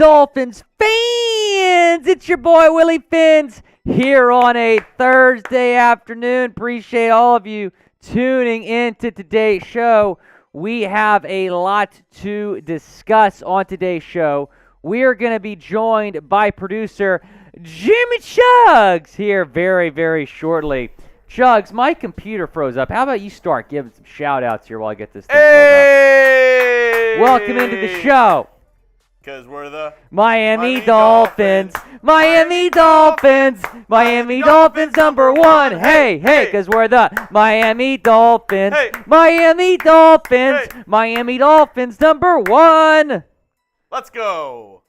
Dolphins fans? It's your boy Willy Fins here on a Thursday afternoon. Appreciate all of you tuning in to today's show. We have a lot to discuss on today's show. We are going to be joined by producer Jimmy Chugs here very, very shortly. Chugs, my computer froze up. How about you start giving some shout-outs here while I get this thing Hey! Welcome into the show. Because we're the Miami Dolphins. Miami Dolphins. Miami Dolphins number one. Hey, hey, because we're the Miami Dolphins. Hey. Miami Dolphins. Hey. Miami Dolphins number one. Let's go.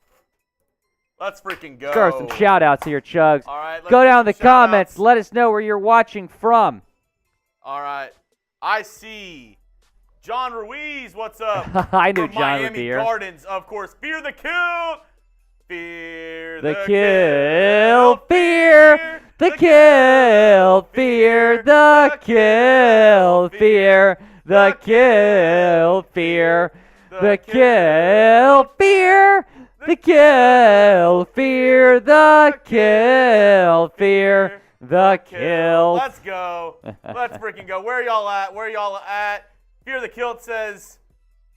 Let's freaking go. Start some shout-outs here, Chugs. All right. Go down in the comments. Let us know where you're watching from. All right. I see John Ruiz, what's up? I knew From John would Miami be here. Gardens, of course. Fear the kill. Fear The the kill, fear the kill, fear the kill, fear the kill, fear the kill, fear the kill, fear the kill, fear the kill. Let's go. Let's freaking go. Where y'all at? Where y'all at? Fear the Kilt says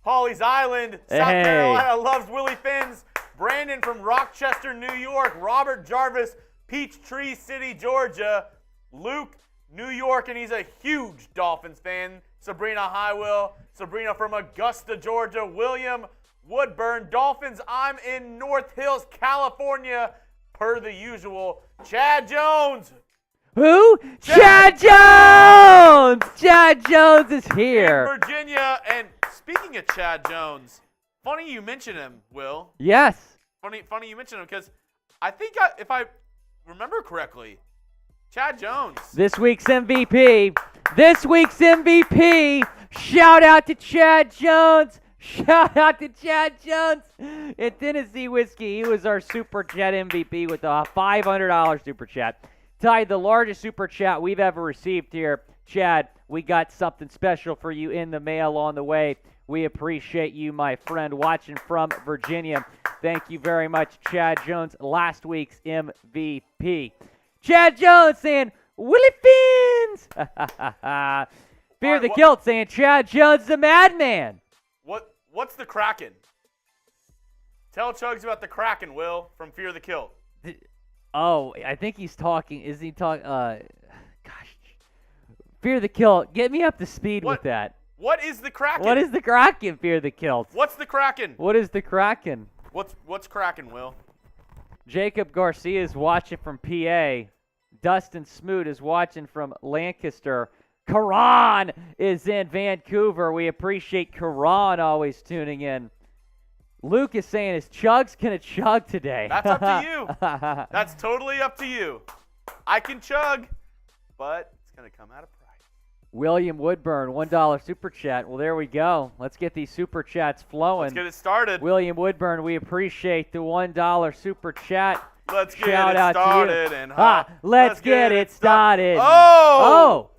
Hawley's Island, South Hey. Carolina loves Willy Fins. Brandon from Rochester, New York. Robert Jarvis, Peachtree City, Georgia. Luke, New York, and he's a huge Dolphins fan. Sabrina Highwell. Sabrina from Augusta, Georgia. William Woodburn, Dolphins. I'm in North Hills, California, per the usual. Chad Jones. Who? Chad Jones! Chad Jones is here. In Virginia, and speaking of Chad Jones, funny you mention him, Will. Yes. Funny you mention him because I think if I remember correctly, Chad Jones. This week's MVP. This week's MVP. Shout out to Chad Jones. Shout out to Chad Jones at Tennessee Whiskey. He was our Super Chat MVP with a $500 Super Chat. Tied the largest Super Chat we've ever received here. Chad, we got something special for you in the mail on the way. We appreciate you, my friend, watching from Virginia. Thank you very much, Chad Jones, last week's MVP. Chad Jones saying, Willy Fins! Fear the Kilt saying, Chad Jones is a madman. What's the Kraken? Tell Chugs about the Kraken, Will, from Fear the Kilt. Oh, I think he's talking. Is he talking? Fear the Kilt. Get me up to speed with that. What is the Kraken? What is the Kraken, Fear the Kilt? What's the Kraken? What is the Kraken? What's Kraken, Will? Jacob Garcia is watching from PA. Dustin Smoot is watching from Lancaster. Karan is in Vancouver. We appreciate Karan always tuning in. Luke is saying, is Chugs going to chug today? That's up to you. That's totally up to you. I can chug, but it's going to come out of price. William Woodburn, $1 Super Chat. Well, there we go. Let's get these Super Chats flowing. Let's get it started. William Woodburn, we appreciate the $1 Super Chat. Let's get Shout it out started. To you. And let's get it started. Oh!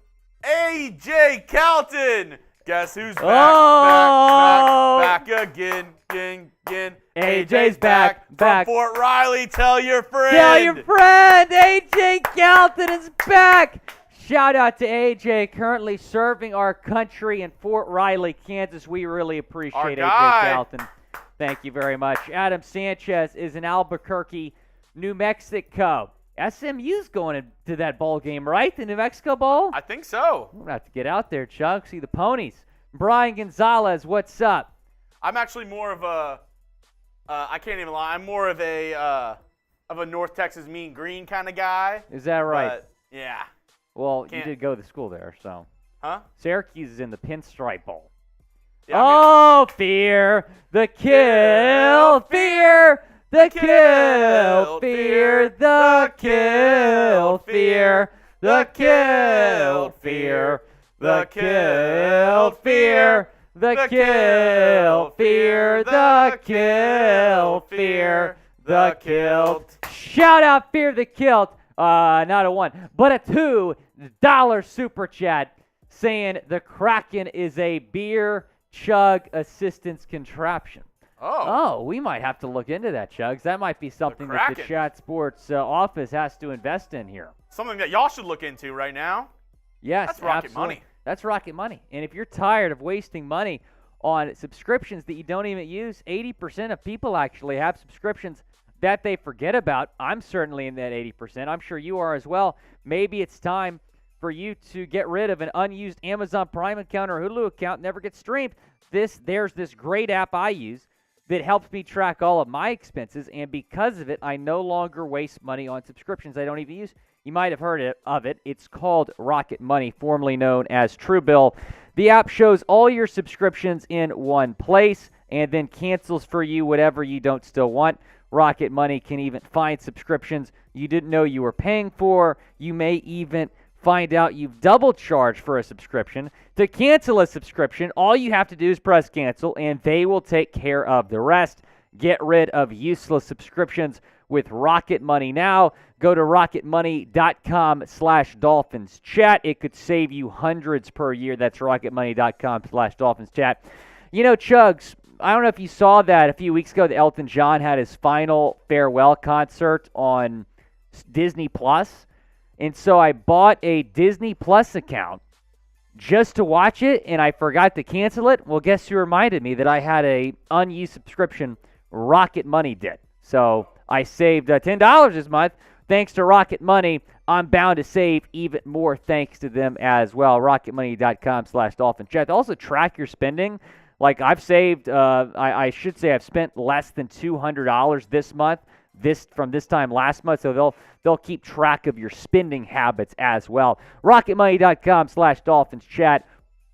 A.J. Calton. Guess who's back? Back again. AJ's back. From Fort Riley. Tell your friend. Tell your friend. AJ Calton is back. Shout out to AJ, currently serving our country in Fort Riley, Kansas. We really appreciate AJ Calton. Thank you very much. Adam Sanchez is in Albuquerque, New Mexico. SMU's going to that bowl game, right? The New Mexico Bowl? I think so. We're going to have to get out there, Chuck. See the ponies. Brian Gonzalez, what's up? I'm actually more of a, I can't even lie, I'm more of a North Texas Mean Green kind of guy. Is that right? But, yeah. Well, you did go to school there, so. Huh? Syracuse is in the Pinstripe Bowl. Yeah, fear the kill, fear the kill, fear the kill, fear the kill, fear the kill, fear the kill, fear the kill, fear the kilt. Shout out Fear the Kilt. Not a $1, but a $2 super chat saying the Kraken is a beer chug assistance contraption. Oh. We might have to look into that, Chugs. That might be something that the Kraken. Chat Sports office has to invest in here. Something that y'all should look into right now. Yes, That's rocket absolutely. money. That's rocket money. And if you're tired of wasting money on subscriptions that you don't even use, 80% of people actually have subscriptions that they forget about. I'm certainly in that 80%. I'm sure you are as well. Maybe it's time for you to get rid of an unused Amazon Prime account or Hulu account, never gets streamed. There's this great app I use that helps me track all of my expenses, and because of it, I no longer waste money on subscriptions I don't even use. You might have heard of it. It's called Rocket Money, formerly known as Truebill. The app shows all your subscriptions in one place and then cancels for you whatever you don't still want. Rocket Money can even find subscriptions you didn't know you were paying for. You may even find out you've double charged for a subscription. To cancel a subscription, all you have to do is press cancel, and they will take care of the rest. Get rid of useless subscriptions with Rocket Money now. Go to rocketmoney.com/DolphinsChat. It could save you hundreds per year. That's rocketmoney.com/DolphinsChat. You know, Chugs, I don't know if you saw that a few weeks ago that Elton John had his final farewell concert on Disney Plus. And so I bought a Disney Plus account just to watch it, and I forgot to cancel it. Well, guess who reminded me that I had a unused subscription? Rocket Money did. So I saved $10 this month. Thanks to Rocket Money, I'm bound to save even more thanks to them as well. rocketmoney.com/DolphinsChat. Also track your spending. Like I've saved, I should say I've spent less than $200 this month. From this time last month, so they'll keep track of your spending habits as well. rocketmoney.com/DolphinsChat.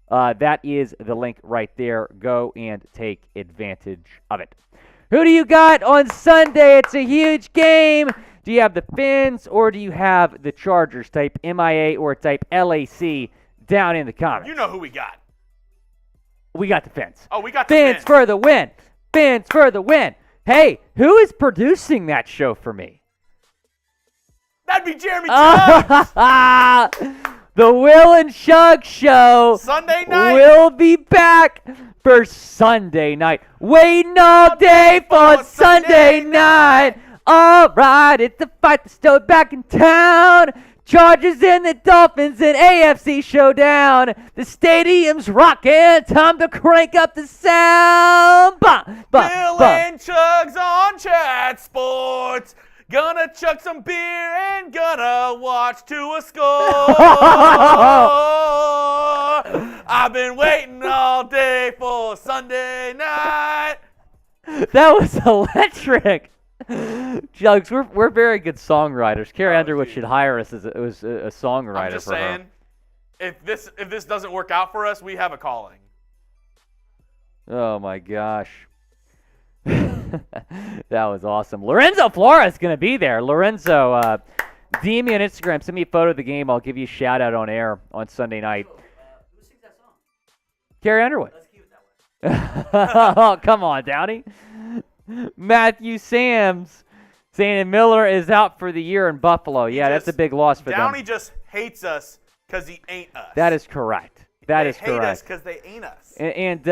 That is the link right there. Go and take advantage of it. Who do you got on Sunday? It's a huge game. Do you have the Fins or do you have the Chargers? Type MIA or type LAC down in the comments. You know who we got. We got the Fins. Oh, we got the Fins for the win. Fins for the win. Hey, who is producing that show for me? That'd be Jeremy Chubb. The Will and Shug Show. Sunday night. We'll be back for Sunday night. Waiting all day for Sunday night. All right, it's the fight that's still back in town. Chargers and the Dolphins in AFC showdown. The stadium's rocking. Time to crank up the sound. Bill and Chugs on Chat Sports. Gonna chug some beer and gonna watch Tua score. I've been waiting all day for Sunday night. That was electric. Jugs, we're very good songwriters. Carrie Underwood should hire us as a songwriter. I'm just saying, if this doesn't work out for us, we have a calling. Oh my gosh. That was awesome. Lorenzo Flores is going to be there. Lorenzo, DM me on Instagram. Send me a photo of the game. I'll give you a shout out on air on Sunday night. Who sings that song? Carrie Underwood. Let's keep it that way. Oh, come on, Downey. Matthew Sams saying Miller is out for the year in Buffalo. Yeah, that's a big loss for them. Downey just hates us because he ain't us. That is correct. That is They hate correct. us because they ain't us. And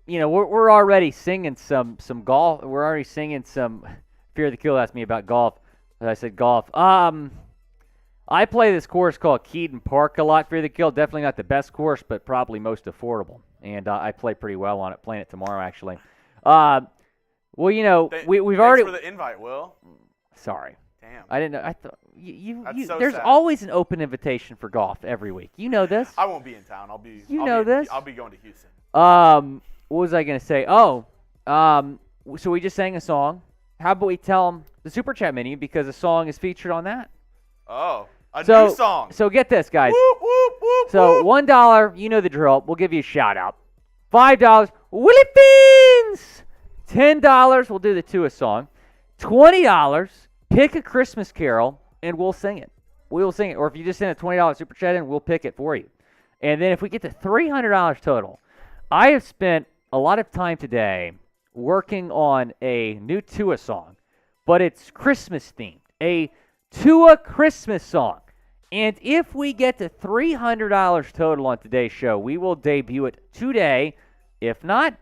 you know, we're already singing some golf. We're already singing some. Fear the Kill asked me about golf. I said golf. I play this course called Keaton Park a lot. Fear the Kill, definitely not the best course, but probably most affordable. And I play pretty well on it. Playing it tomorrow, actually. Well, you know, we've already. Thanks for the invite, Will. Sorry. Damn. I didn't know. I thought you so there's sad. always an open invitation for golf every week. You know this. I won't be in town. I'll be going to Houston. What was I going to say? Oh, so we just sang a song. How about we tell them the Super Chat menu because a song is featured on that. Oh, new song. So get this, guys. Whoop, whoop, whoop, So whoop. $1, you know the drill. We'll give you a shout out. $5, Willy Beans. $10, we'll do the Tua song. $20, pick a Christmas carol, and we'll sing it. We'll sing it. Or if you just send a $20 Super Chat in, we'll pick it for you. And then if we get to $300 total, I have spent a lot of time today working on a new Tua song, but it's Christmas themed. A Tua Christmas song. And if we get to $300 total on today's show, we will debut it today. If not,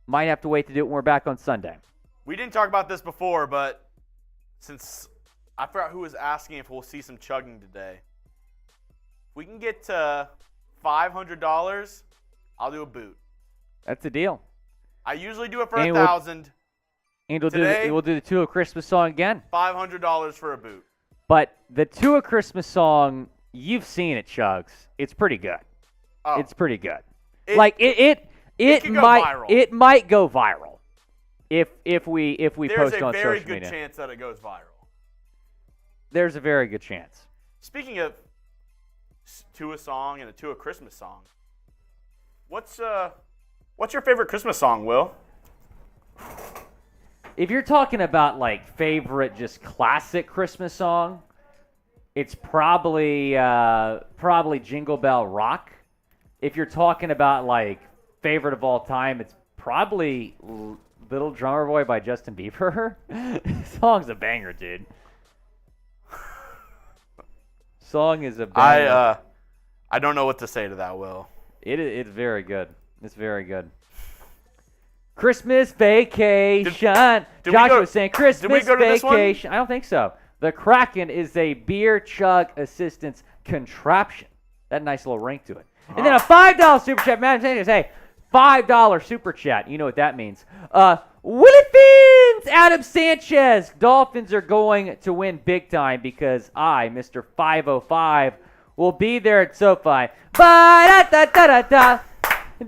Might have to wait to do it when we're back on Sunday. We didn't talk about this before, but since I forgot who was asking if we'll see some chugging today. If we can get to $500, I'll do a boot. That's a deal. I usually do it for And $1,000. And we'll Today- do the Tua Christmas song again. $500 for a boot. But the Tua Christmas song, you've seen it, Chugs. It's pretty good. Oh, It's pretty good. It- Like it could go might viral. it might go viral if we there's post a on very social good media. chance that it goes viral. There's a very good chance. Speaking of Tua song and a Tua Christmas song, what's your favorite Christmas song, Will? If you're talking about like favorite just classic Christmas song, it's probably Jingle Bell Rock. If you're talking about like favorite of all time, it's probably Little Drummer Boy by Justin Bieber. Song's a banger, dude. Song is a banger. I don't know what to say to that, Will. It's very good. It's very good. Christmas vacation. Did we Joshua go- was saying Christmas did we go to this one? vacation. I don't think so. The Kraken is a beer chug assistance contraption. That nice little ring to it. And then a $5 super chat. Man, hey, $5 super chat. You know what that means. Willy Fins, Adam Sanchez. Dolphins are going to win big time because I, Mr. 505, will be there at SoFi. Ba-da-da-da-da-da.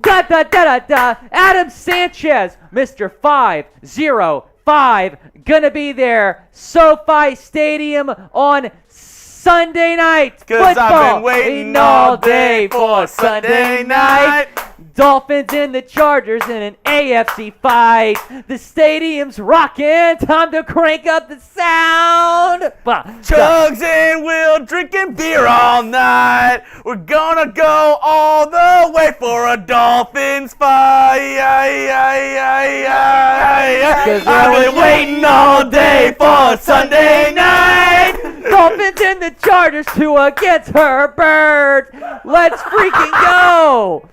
Da-da-da-da-da. Adam Sanchez, Mr. 505, gonna be there. SoFi Stadium on Sunday night. 'Cause Football I've been waiting all day for Sunday night. Dolphins and the Chargers in an AFC fight. The stadium's rocking. Time to crank up the sound. Chugs and Will drinking beer all night. We're gonna go all the way for a Dolphins fight. 'Cause I've been waiting all day for Sunday night. Dolphins and the Chargers, Tua against Herbert. Let's freaking go.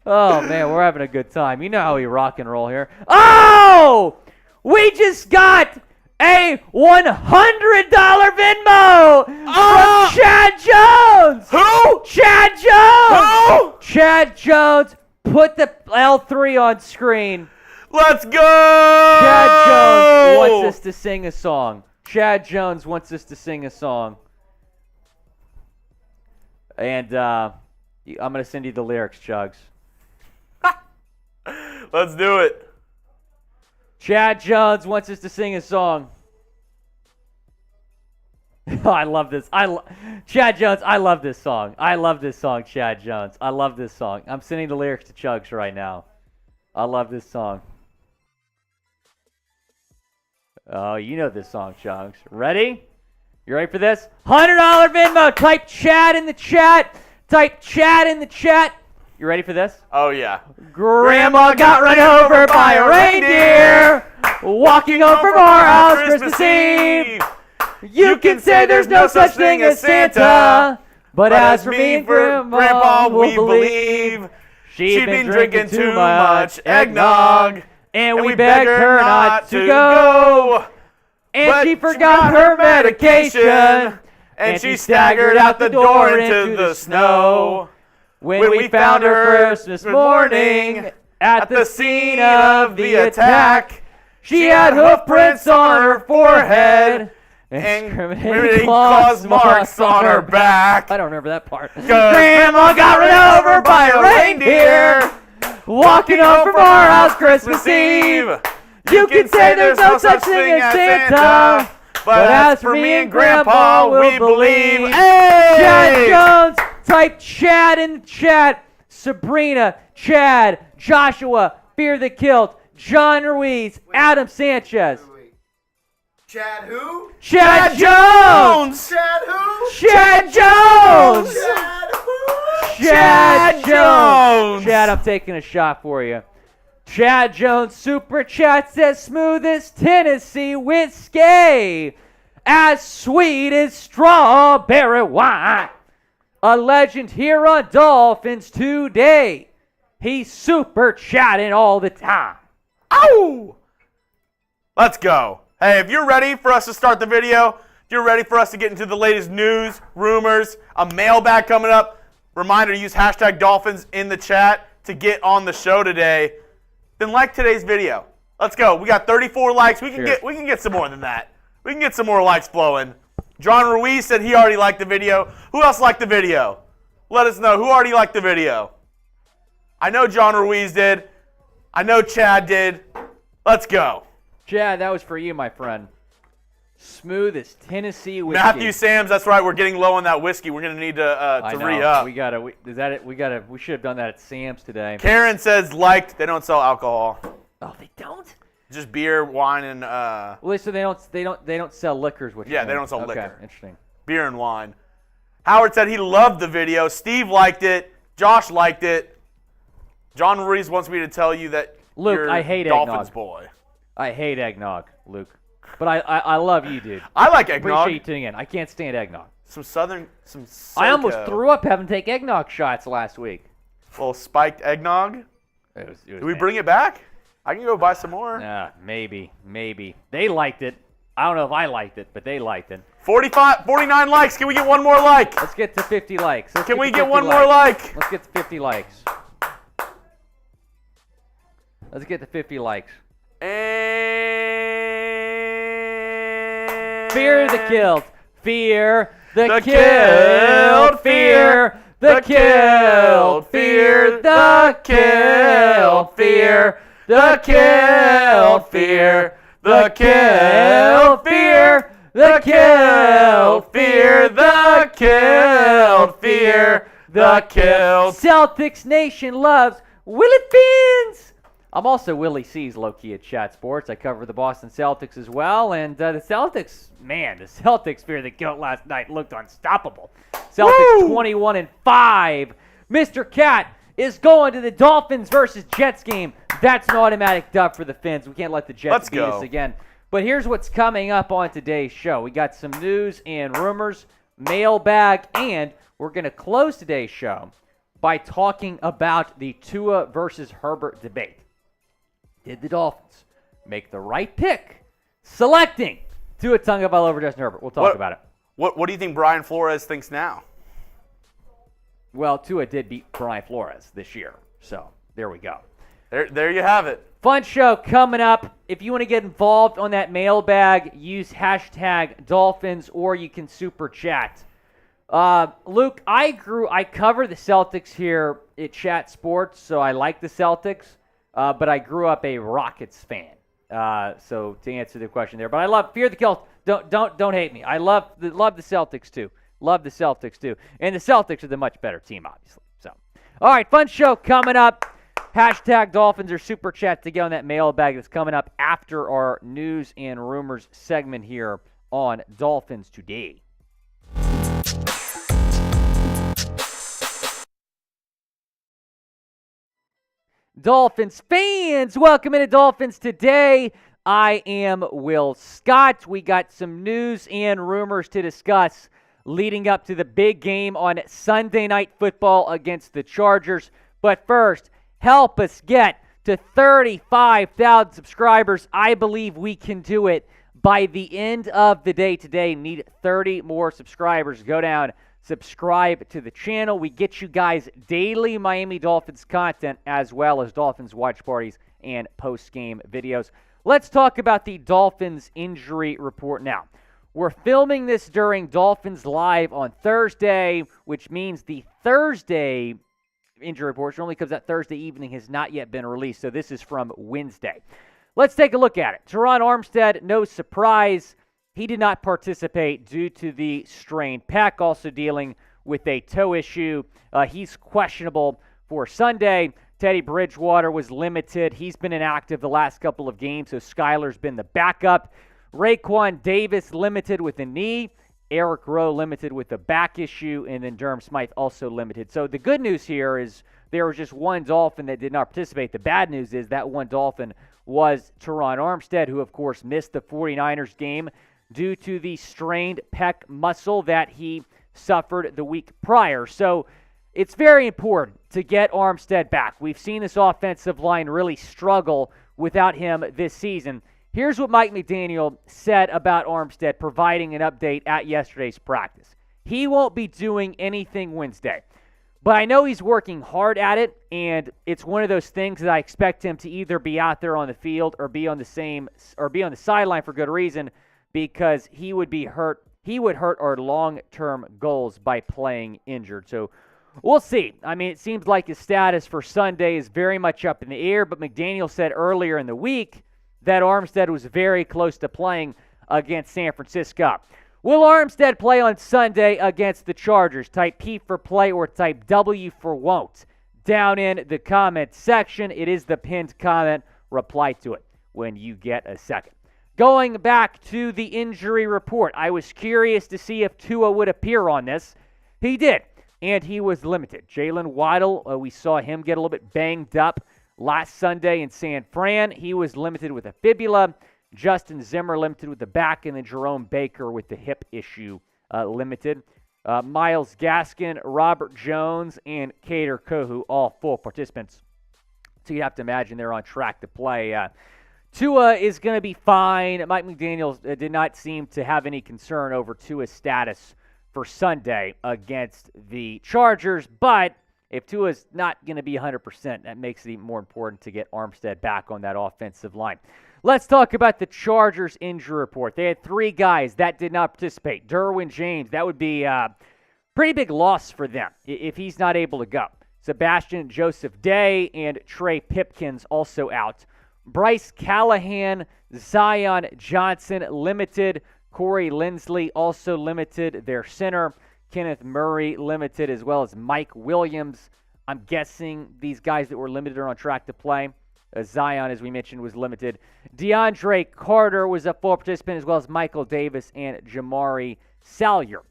Oh, man, we're having a good time. You know how we rock and roll here. Oh! We just got a $100 Venmo from Chad Jones. Who? Chad Jones. Who? Chad Jones, put the L3 on screen. Let's go! Chad Jones wants us to sing a song. Chad Jones wants us to sing a song. And I'm going to send you the lyrics, Chugs. Let's do it. Chad Jones wants us to sing a song. Oh, I love this. Chad Jones, I love this song. I love this song, Chad Jones. I love this song. I'm sending the lyrics to Chugs right now. I love this song. Oh, you know this song, Chugs. Ready? You ready for this? $100 Venmo. Type Chad in the chat. Type Chad in the chat. You ready for this? Oh, yeah. Grandma got run over by a reindeer walking home from our house Christmas Eve. You can say there's no such thing as Santa, but as for me and Grandma, we believe she'd been drinking too much eggnog, and we begged her not to go. And she forgot her medication, and she staggered out the door into the snow. When we found her Christmas morning at the scene of the attack, she had hoof prints on her forehead and incriminating claw marks on her back. I don't remember that part. Grandma got run over by a reindeer walking home from our house Christmas Eve. You can say there's no such thing as Santa, but as for me and Grandpa, we believe. Hey! Chad Jones, type Chad in the chat. Sabrina, Chad, Joshua, Fear the Kilt, John Ruiz, Adam Sanchez. Chad who? Chad Jones! Chad who? Chad Jones! Chad who? Chad Jones! Chad, I'm taking a shot for you. Chad Jones super chat says smoothest Tennessee whiskey, as sweet as strawberry wine. A legend here on Dolphins Today. He's super chatting all the time. Ow! Let's go. Hey, if you're ready for us to start the video, if you're ready for us to get into the latest news, rumors, a mailbag coming up, reminder to use hashtag Dolphins in the chat to get on the show today, then like today's video. Let's go. We got 34 likes. We can get some more than that. We can get some more likes flowing. John Ruiz said he already liked the video. Who else liked the video? Let us know who already liked the video. I know John Ruiz did. I know Chad did. Let's go. Chad, that was for you, my friend. Smooth as Tennessee whiskey. Matthew Sams, that's right. We're getting low on that whiskey. We're gonna need to re-up. We should have done that at Sam's today. Karen says liked. They don't sell alcohol. Oh, they don't? Just beer, wine, and Well, so they don't sell liquors, which yeah, they don't sell liquor. Interesting. Beer and wine. Howard said he loved the video. Steve liked it. Josh liked it. John Ruiz wants me to tell you that Luke, you're I hate Dolphins eggnog. boy. I hate eggnog, Luke. But I love you, dude. I like eggnog. Appreciate you tuning in. I can't stand eggnog. Some Southern. I almost threw up having to take eggnog shots last week. Well, spiked eggnog. It was Do we bring it back? I can go buy some more. Maybe. They liked it. I don't know if I liked it, but they liked it. 49 likes. Can we get one more like? Let's get to 50 likes. Can we get one more like? Let's get to 50 likes. Let's get to 50 likes. And Fear the killed. Fear the The killed. killed. Fear the killed. Fear the killed. Fear the killed. Fear the killed. Fear the killed. Fear the killed. Fear the killed. Celtics Nation loves Willy Fins. I'm also Willie C's low-key at Chat Sports. I cover the Boston Celtics as well. And the Celtics, man, the Celtics fear the guilt last night looked unstoppable. Celtics 21-5. Mr. Cat is going to the Dolphins versus Jets game. That's an automatic dub for the Fins. We can't let the Jets beat us again. But here's what's coming up on today's show. We got some news and rumors, mailbag, and we're going to close today's show by talking about the Tua versus Herbert debate. Did the Dolphins make the right pick selecting Tua Tagovailoa over Justin Herbert? We'll talk about it. What do you think Brian Flores thinks now? Well, Tua did beat Brian Flores this year, so there we go. There you have it. Fun show coming up. If you want to get involved on that mailbag, use hashtag Dolphins or you can super chat. Luke, I cover the Celtics here at Chat Sports, so I like the Celtics. But I grew up a Rockets fan. So to answer the question there, but I love fear the kill. Don't hate me. I love the Celtics too. Love the Celtics too. And the Celtics are the much better team, obviously. So, all right, fun show coming up. Hashtag Dolphins or super chat to get on that mailbag that's coming up after our news and rumors segment here on Dolphins Today. Dolphins fans, welcome into Dolphins Today. I am Will Scott. We got some news and rumors to discuss leading up to the big game on Sunday Night Football against the Chargers. But first, help us get to 35,000 subscribers. I believe we can do it by the end of the day today. Need 30 more subscribers. Go down, subscribe to the channel. We get you guys daily Miami Dolphins content as well as Dolphins watch parties and post-game videos. Let's talk about the Dolphins injury report now. We're filming this during Dolphins Live on Thursday, which means the Thursday injury report, which only comes out Thursday evening, has not yet been released. So this is from Wednesday. Let's take a look at it. Terron Armstead, no surprise. He did not participate due to the strained pec, also dealing with a toe issue. He's questionable for Sunday. Teddy Bridgewater was limited. He's been inactive the last couple of games, so Skylar's been the backup. Raekwon Davis limited with a knee. Eric Rowe limited with a back issue, and then Durham Smythe also limited. So the good news here is there was just one Dolphin that did not participate. The bad news is that one Dolphin was Terron Armstead, who, of course, missed the 49ers game due to the strained pec muscle that he suffered the week prior. So it's very important to get Armstead back. We've seen this offensive line really struggle without him this season. Here's what Mike McDaniel said about Armstead, providing an update at yesterday's practice. He won't be doing anything Wednesday, but I know he's working hard at it, and it's one of those things that I expect him to either be out there on the field or be on the sideline for good reason, because he would hurt our long-term goals by playing injured. So we'll see. I mean, it seems like his status for Sunday is very much up in the air, but McDaniel said earlier in the week that Armstead was very close to playing against San Francisco. Will Armstead play on Sunday against the Chargers? Type P for play or type W for won't down in the comment section. It is the pinned comment. Reply to it when you get a second. Going back to the injury report, I was curious to see if Tua would appear on this. He did, and he was limited. Jalen Waddle, we saw him get a little bit banged up last Sunday in San Fran. He was limited with a fibula. Justin Zimmer limited with the back, and then Jerome Baker with the hip issue limited. Myles Gaskin, Robert Jones, and Kader Kohou, all full participants. So you have to imagine they're on track to play. Tua is going to be fine. Mike McDaniel did not seem to have any concern over Tua's status for Sunday against the Chargers, but if Tua's not going to be 100%, that makes it even more important to get Armstead back on that offensive line. Let's talk about the Chargers injury report. They had 3 guys that did not participate. Derwin James, that would be a pretty big loss for them if he's not able to go. Sebastian Joseph Day and Trey Pipkins also out. Bryce Callahan, Zion Johnson limited. Corey Linsley also limited. Their center, Kenneth Murray, limited, as well as Mike Williams. I'm guessing these guys that were limited are on track to play. Zion, as we mentioned, was limited. DeAndre Carter was a full participant, as well as Michael Davis and Jamari Salyer,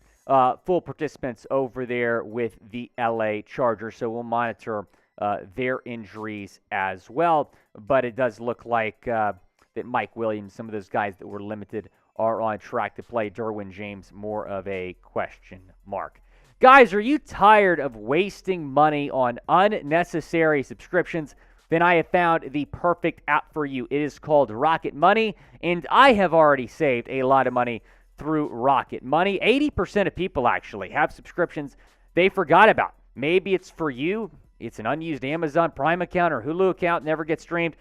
full participants over there with the LA Chargers. So we'll monitor their injuries as well. But it does look like that Mike Williams, some of those guys that were limited, are on track to play. Derwin James, more of a question mark. Guys, are you tired of wasting money on unnecessary subscriptions? Then I have found the perfect app for you. It is called Rocket Money, and I have already saved a lot of money through Rocket Money. 80% of people actually have subscriptions they forgot about. Maybe it's for you. It's an unused Amazon Prime account or Hulu account, never gets streamed.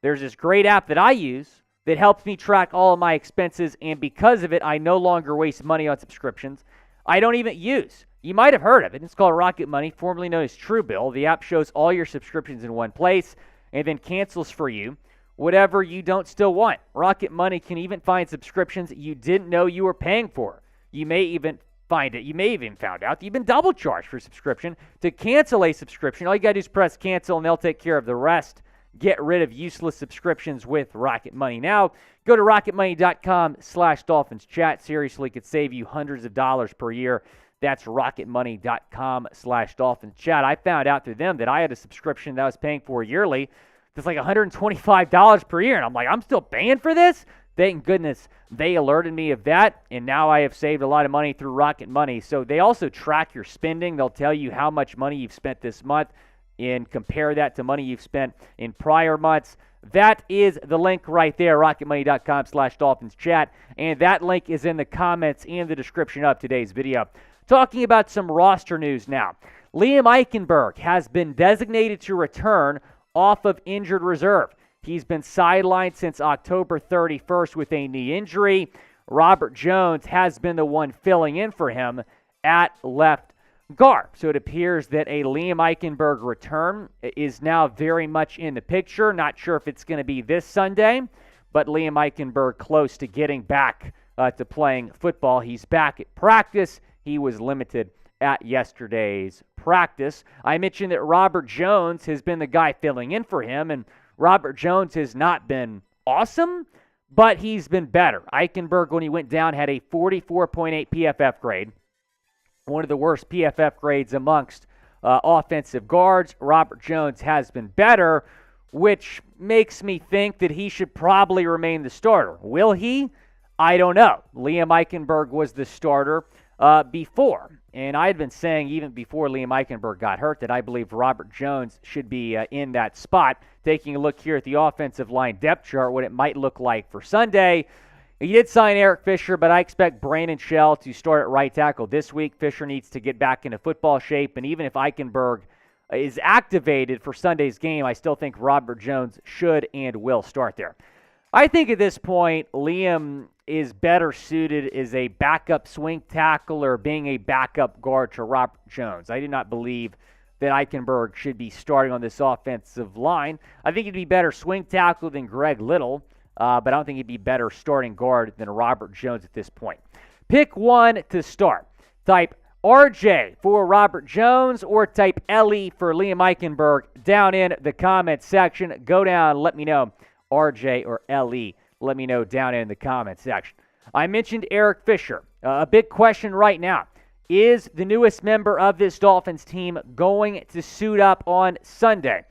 There's this great app that I use that helps me track all of my expenses, and because of it, I no longer waste money on subscriptions I don't even use. You might have heard of it. It's called Rocket Money, formerly known as Truebill. The app shows all your subscriptions in one place and then cancels for you whatever you don't still want. Rocket Money can even find subscriptions you didn't know you were paying for. You may even found out that you've been double charged for a subscription. To cancel a subscription, all you got to do is press cancel, and they'll take care of the rest. Get rid of useless subscriptions with Rocket Money. Now, go to rocketmoney.com/Dolphins chat. Seriously, could save you hundreds of dollars per year. That's rocketmoney.com/Dolphins chat. I found out through them that I had a subscription that I was paying for yearly that's like $125 per year. And I'm like, I'm still paying for this? Thank goodness they alerted me of that. And now I have saved a lot of money through Rocket Money. So they also track your spending. They'll tell you how much money you've spent this month and compare that to money you've spent in prior months. That is the link right there, rocketmoney.com/Dolphins chat. And that link is in the comments and the description of today's video. Talking about some roster news now. Liam Eichenberg has been designated to return off of injured reserve. He's been sidelined since October 31st with a knee injury. Robert Jones has been the one filling in for him at left guard. So it appears that a Liam Eichenberg return is now very much in the picture. Not sure if it's going to be this Sunday, but Liam Eichenberg close to getting back to playing football. He's back at practice. He was limited at yesterday's practice. I mentioned that Robert Jones has been the guy filling in for him, and Robert Jones has not been awesome, but he's been better. Eichenberg, when he went down, had a 44.8 PFF grade, one of the worst PFF grades amongst offensive guards. Robert Jones has been better, which makes me think that he should probably remain the starter. Will he? I don't know. Liam Eichenberg was the starter before. And I had been saying even before Liam Eichenberg got hurt that I believe Robert Jones should be in that spot. Taking a look here at the offensive line depth chart, what it might look like for Sunday. He did sign Eric Fisher, but I expect Brandon Shell to start at right tackle this week. Fisher needs to get back into football shape, and even if Eichenberg is activated for Sunday's game, I still think Robert Jones should and will start there. I think at this point, Liam is better suited as a backup swing tackle or being a backup guard to Robert Jones. I do not believe that Eichenberg should be starting on this offensive line. I think he'd be better swing tackle than Greg Little, but I don't think he'd be better starting guard than Robert Jones at this point. Pick one to start. Type RJ for Robert Jones or type Ellie for Liam Eichenberg down in the comments section. Go down, let me know, RJ or Ellie. Let me know down in the comments section. I mentioned Eric Fisher. A big question right now. Is the newest member of this Dolphins team going to suit up on Sunday?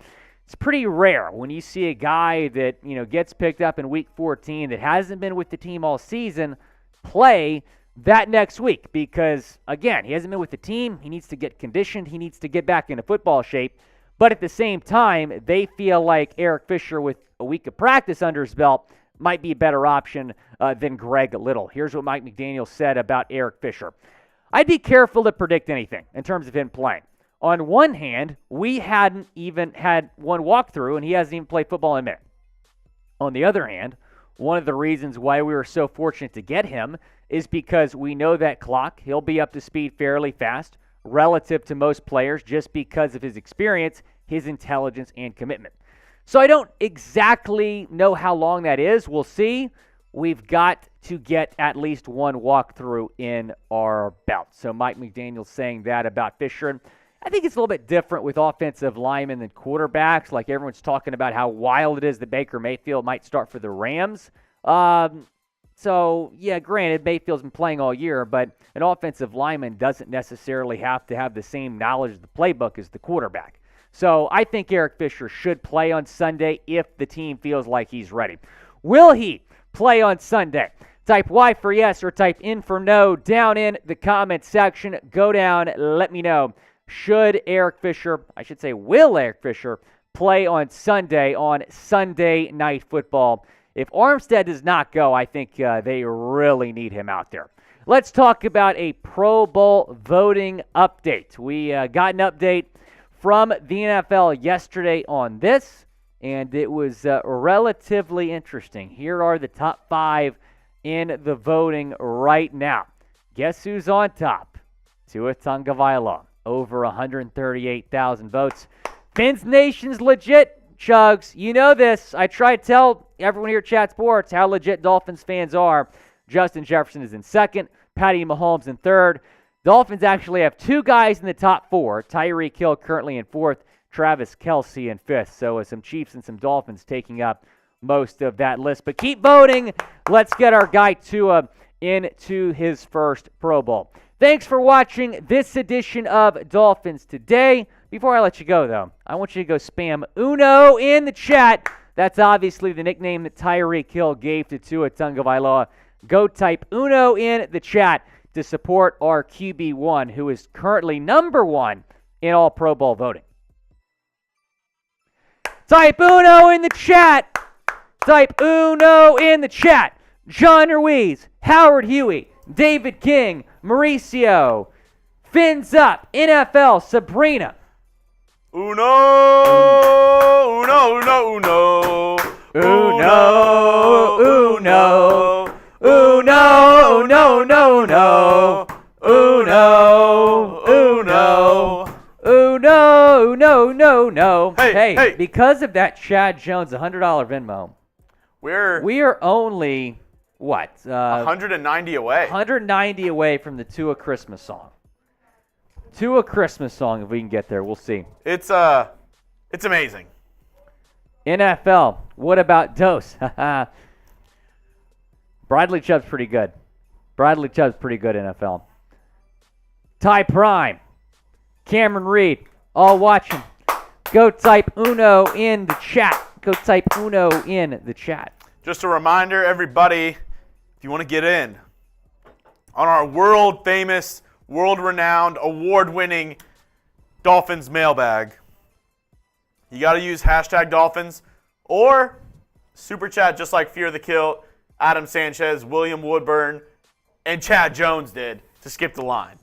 It's pretty rare when you see a guy that, gets picked up in Week 14 that hasn't been with the team all season play that next week because, again, he hasn't been with the team. He needs to get conditioned. He needs to get back into football shape. But at the same time, they feel like Eric Fisher with a week of practice under his belt might be a better option than Greg Little. Here's what Mike McDaniel said about Eric Fisher. I'd be careful to predict anything in terms of him playing. On one hand, we hadn't even had one walkthrough, and he hasn't even played football in a minute. On the other hand, one of the reasons why we were so fortunate to get him is because we know that clock. He'll be up to speed fairly fast relative to most players just because of his experience, his intelligence, and commitment. So I don't exactly know how long that is. We'll see. We've got to get at least one walkthrough in our belt. So Mike McDaniel saying that about Fisher. I think it's a little bit different with offensive linemen than quarterbacks. Like everyone's talking about how wild it is that Baker Mayfield might start for the Rams. So, yeah, granted, Mayfield's been playing all year, but an offensive lineman doesn't necessarily have to have the same knowledge of the playbook as the quarterback. So I think Eric Fisher should play on Sunday if the team feels like he's ready. Will he play on Sunday? Type Y for yes or type in for no down in the comment section. Go down, let me know. Should Eric Fisher, I should say will Eric Fisher, play on Sunday Night Football? If Armstead does not go, I think they really need him out there. Let's talk about a Pro Bowl voting update. We got an update from the NFL yesterday on this, and it was relatively interesting. Here are the top 5 in the voting right now. Guess who's on top? Tua Tagovailoa, over 138,000 votes. Fins Nation's legit, Chugs. You know this. I try to tell everyone here at Chat Sports how legit Dolphins fans are. Justin Jefferson is in second. Patty Mahomes in third. Dolphins actually have 2 guys in the top 4. Tyreek Hill currently in 4th. Travis Kelce in 5th. So some Chiefs and some Dolphins taking up most of that list. But keep voting. Let's get our guy Tua into his first Pro Bowl. Thanks for watching this edition of Dolphins Today. Before I let you go, though, I want you to go spam Uno in the chat. That's obviously the nickname that Tyreek Hill gave to Tua Tagovailoa. Go type Uno in the chat to support our QB1, who is currently number 1 in all Pro Bowl voting. Type Uno in the chat. Type Uno in the chat. John Ruiz, Howard Huey, David King, Mauricio, Fins Up, NFL, Sabrina. Uno, uno, uno, uno. Uno, uno. Uno, no, no, no. Uno, uno. Uno, no, no, no. Hey, because of that Chad Jones $100 Venmo, we are only, what? 190 away. 190 away from the Tua Christmas song. Tua Christmas song, if we can get there. We'll see. It's amazing. NFL, what about Dose? Bradley Chubb's pretty good. Bradley Chubb's pretty good, NFL. Ty Prime, Cameron Reed, all watching. Go type Uno in the chat. Go type Uno in the chat. Just a reminder, everybody, if you want to get in on our world-famous, world-renowned, award-winning Dolphins mailbag. You got to use hashtag Dolphins or Super Chat just like Fear the Kill, Adam Sanchez, William Woodburn, and Chad Jones did to skip the line.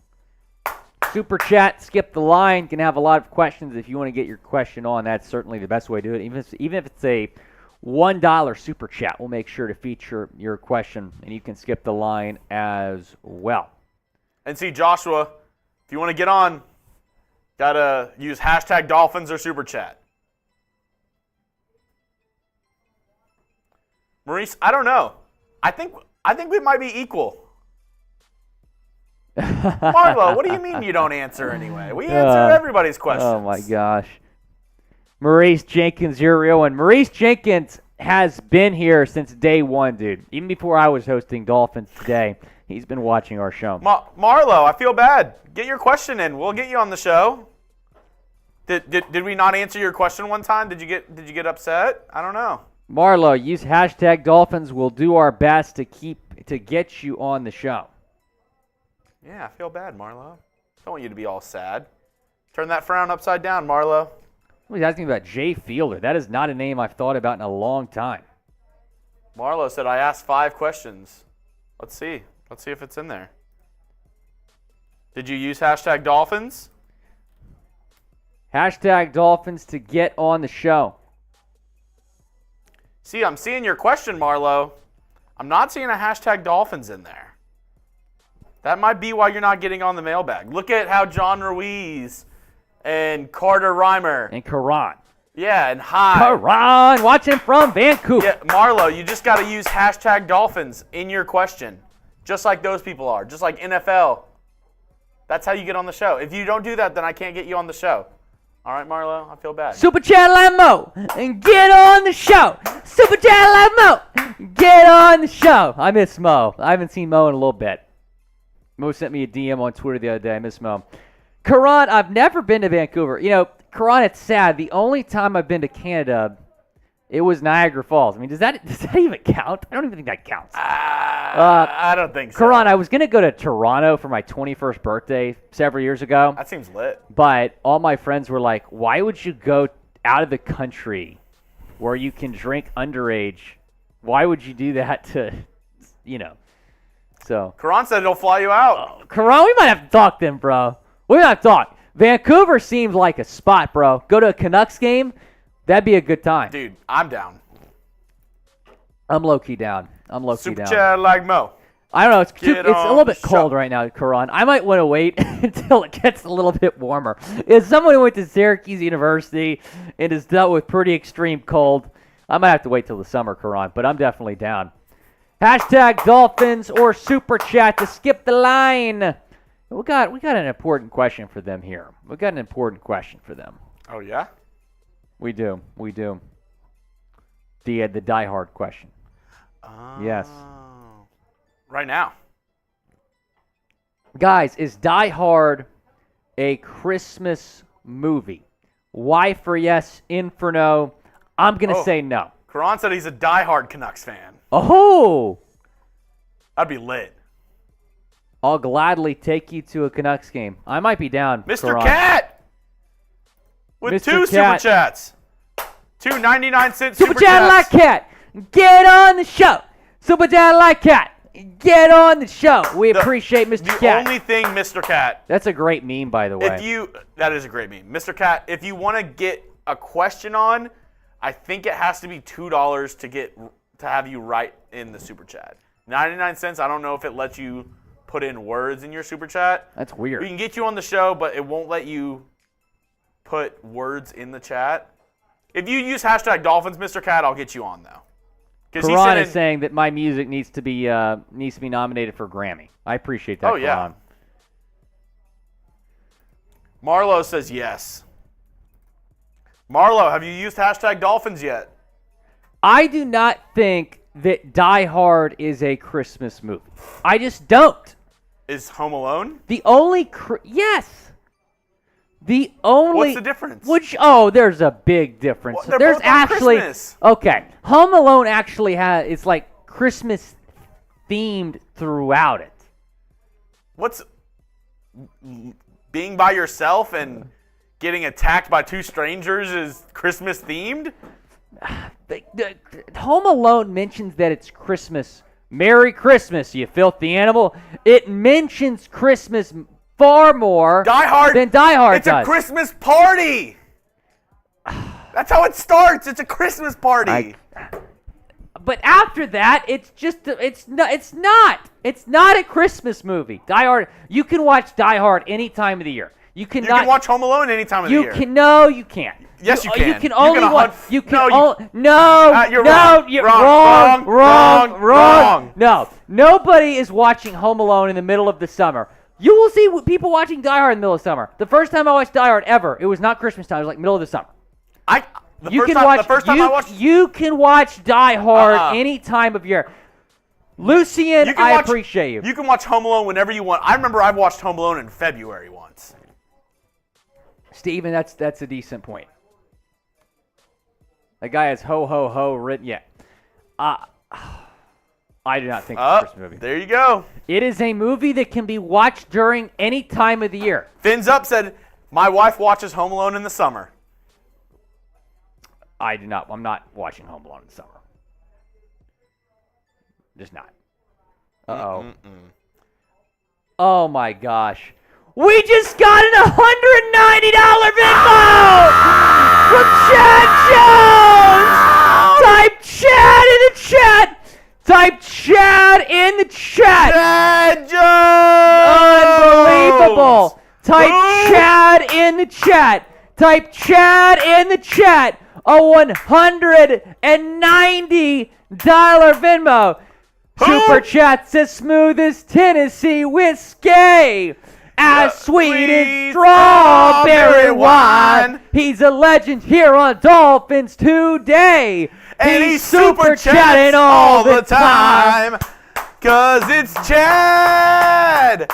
Super Chat, skip the line. Can have a lot of questions. If you want to get your question on, that's certainly the best way to do it. Even if it's a $1 Super Chat, we'll make sure to feature your question, and you can skip the line as well. And see, Joshua, if you want to get on, got to use hashtag Dolphins or Super Chat. Maurice, I don't know. I think we might be equal. Marlo, what do you mean you don't answer anyway? We answer everybody's questions. Oh, my gosh. Maurice Jenkins, you're a real one. Maurice Jenkins has been here since day one, dude. Even before I was hosting Dolphins Today, he's been watching our show. Marlo, I feel bad. Get your question in. We'll get you on the show. Did we not answer your question one time? Did you get upset? I don't know. Marlo, use hashtag Dolphins. We'll do our best to get you on the show. Yeah, I feel bad, Marlo. Don't want you to be all sad. Turn that frown upside down, Marlo. He's asking about Jay Fielder. That is not a name I've thought about in a long time. Marlo said, I asked 5 questions. Let's see. Let's see if it's in there. Did you use hashtag Dolphins? Hashtag Dolphins to get on the show. See, I'm seeing your question, Marlo. I'm not seeing a hashtag Dolphins in there. That might be why you're not getting on the mailbag. Look at how John Ruiz and Carter Reimer. And Karan. Yeah, and hi. Karan, watching from Vancouver. Yeah, Marlo, you just got to use hashtag Dolphins in your question. Just like those people are. Just like NFL. That's how you get on the show. If you don't do that, then I can't get you on the show. All right, Marlo, I feel bad. Super Chat like Mo and get on the show. Super Chat like Mo, get on the show. I miss Mo. I haven't seen Mo in a little bit. Mo sent me a DM on Twitter the other day. I miss Mo. Karan, I've never been to Vancouver. You know, Karan, it's sad. The only time I've been to Canada, it was Niagara Falls. I mean, does that even count? I don't even think that counts. I don't think so. Karan, I was going to go to Toronto for my 21st birthday several years ago. That seems lit. But all my friends were like, why would you go out of the country where you can drink underage? Why would you do that to, so. Karan said it'll fly you out. Karan, we might have to talk then, bro. We might have to talk. Vancouver seems like a spot, bro. Go to a Canucks game. That'd be a good time. Dude, I'm down. I'm low-key down. Super chat like Mo. I don't know. It's a little bit the cold show. right now, Karan. I might want to wait until it gets a little bit warmer. As someone who went to Syracuse University and has dealt with pretty extreme cold, I might have to wait till the summer, Karan, but I'm definitely down. Hashtag Dolphins or Super Chat to skip the line. We got an important question for them here. We got an important question for them. Oh, yeah? We do. The diehard question. Oh. Yes. Right now. Guys, is Die Hard a Christmas movie? Y for yes, in for no. I'm going to say no. Karan said he's a diehard Canucks fan. Oh! That'd be lit. I'll gladly take you to a Canucks game. I might be down, Mr. Karan. Cat! With Mr. 2 Cat. Super Chats. 2 99-cent Super Super Chat Chats. like cat. Get on the show. Super Chat like cat. Get on the show. We appreciate Mr. Cat. The only thing, Mr. Cat. That's a great meme, by the way. That is a great meme. Mr. Cat, if you want to get a question on, I think it has to be $2 to have you write in the Super Chat. 99 cents, I don't know if it lets you put in words in your Super Chat. That's weird. We can get you on the show, but it won't let you put words in the chat. If you use hashtag Dolphins, Mr. Cat, I'll get you on, though. Karan is saying that my music needs to be nominated for Grammy. I appreciate that, Oh, yeah. Karan. Marlo says yes. Marlo, have you used hashtag Dolphins yet? I do not think that Die Hard is a Christmas movie. I just don't. Is Home Alone? The only yes. The only What's the difference? There's a big difference. Well, they're there's both on actually Christmas. Okay. Home Alone actually it's like Christmas themed throughout it. What's being by yourself and getting attacked by two strangers is Christmas themed? Home Alone mentions that it's Christmas. Merry Christmas, you filthy animal. It mentions Christmas far more than Die Hard It's does. a Christmas party. That's how it starts. It's a Christmas party. But after that, it's just it's not a Christmas movie. Die Hard. You can watch Die Hard any time of the year. You can watch Home Alone any time of the year. No, you can't. Yes, you can. You can only watch. You can. You're no, wrong. you're Wrong. No, nobody is watching Home Alone in the middle of the summer. You will see people watching Die Hard in the middle of summer. The first time I watched Die Hard ever, it was not Christmas time. It was like middle of the summer. You can watch Die Hard any time of year. Lucian, I appreciate you. You can watch Home Alone whenever you want. I remember I've watched Home Alone in February once. Steven, that's a decent point. That guy has ho ho ho written. Yeah. I do not think it's a Christmas movie. There you go. It is a movie that can be watched during any time of the year. Fins Up said, my wife watches Home Alone in the summer. I do not. I'm not watching Home Alone in the summer. Just not. Uh-oh. Oh, my gosh. We just got an $190 Venmo from Chad Jones! Type Chad in the chat! Type Chad in the chat! Chad Jones! Unbelievable! Type Chad in the chat! Type Chad in the chat! A $190 Venmo. Super Chat's as smooth as Tennessee whiskey. As sweet as strawberry wine. He's a legend here on Dolphins Today. And he's super chatting all the time. Cause it's Chad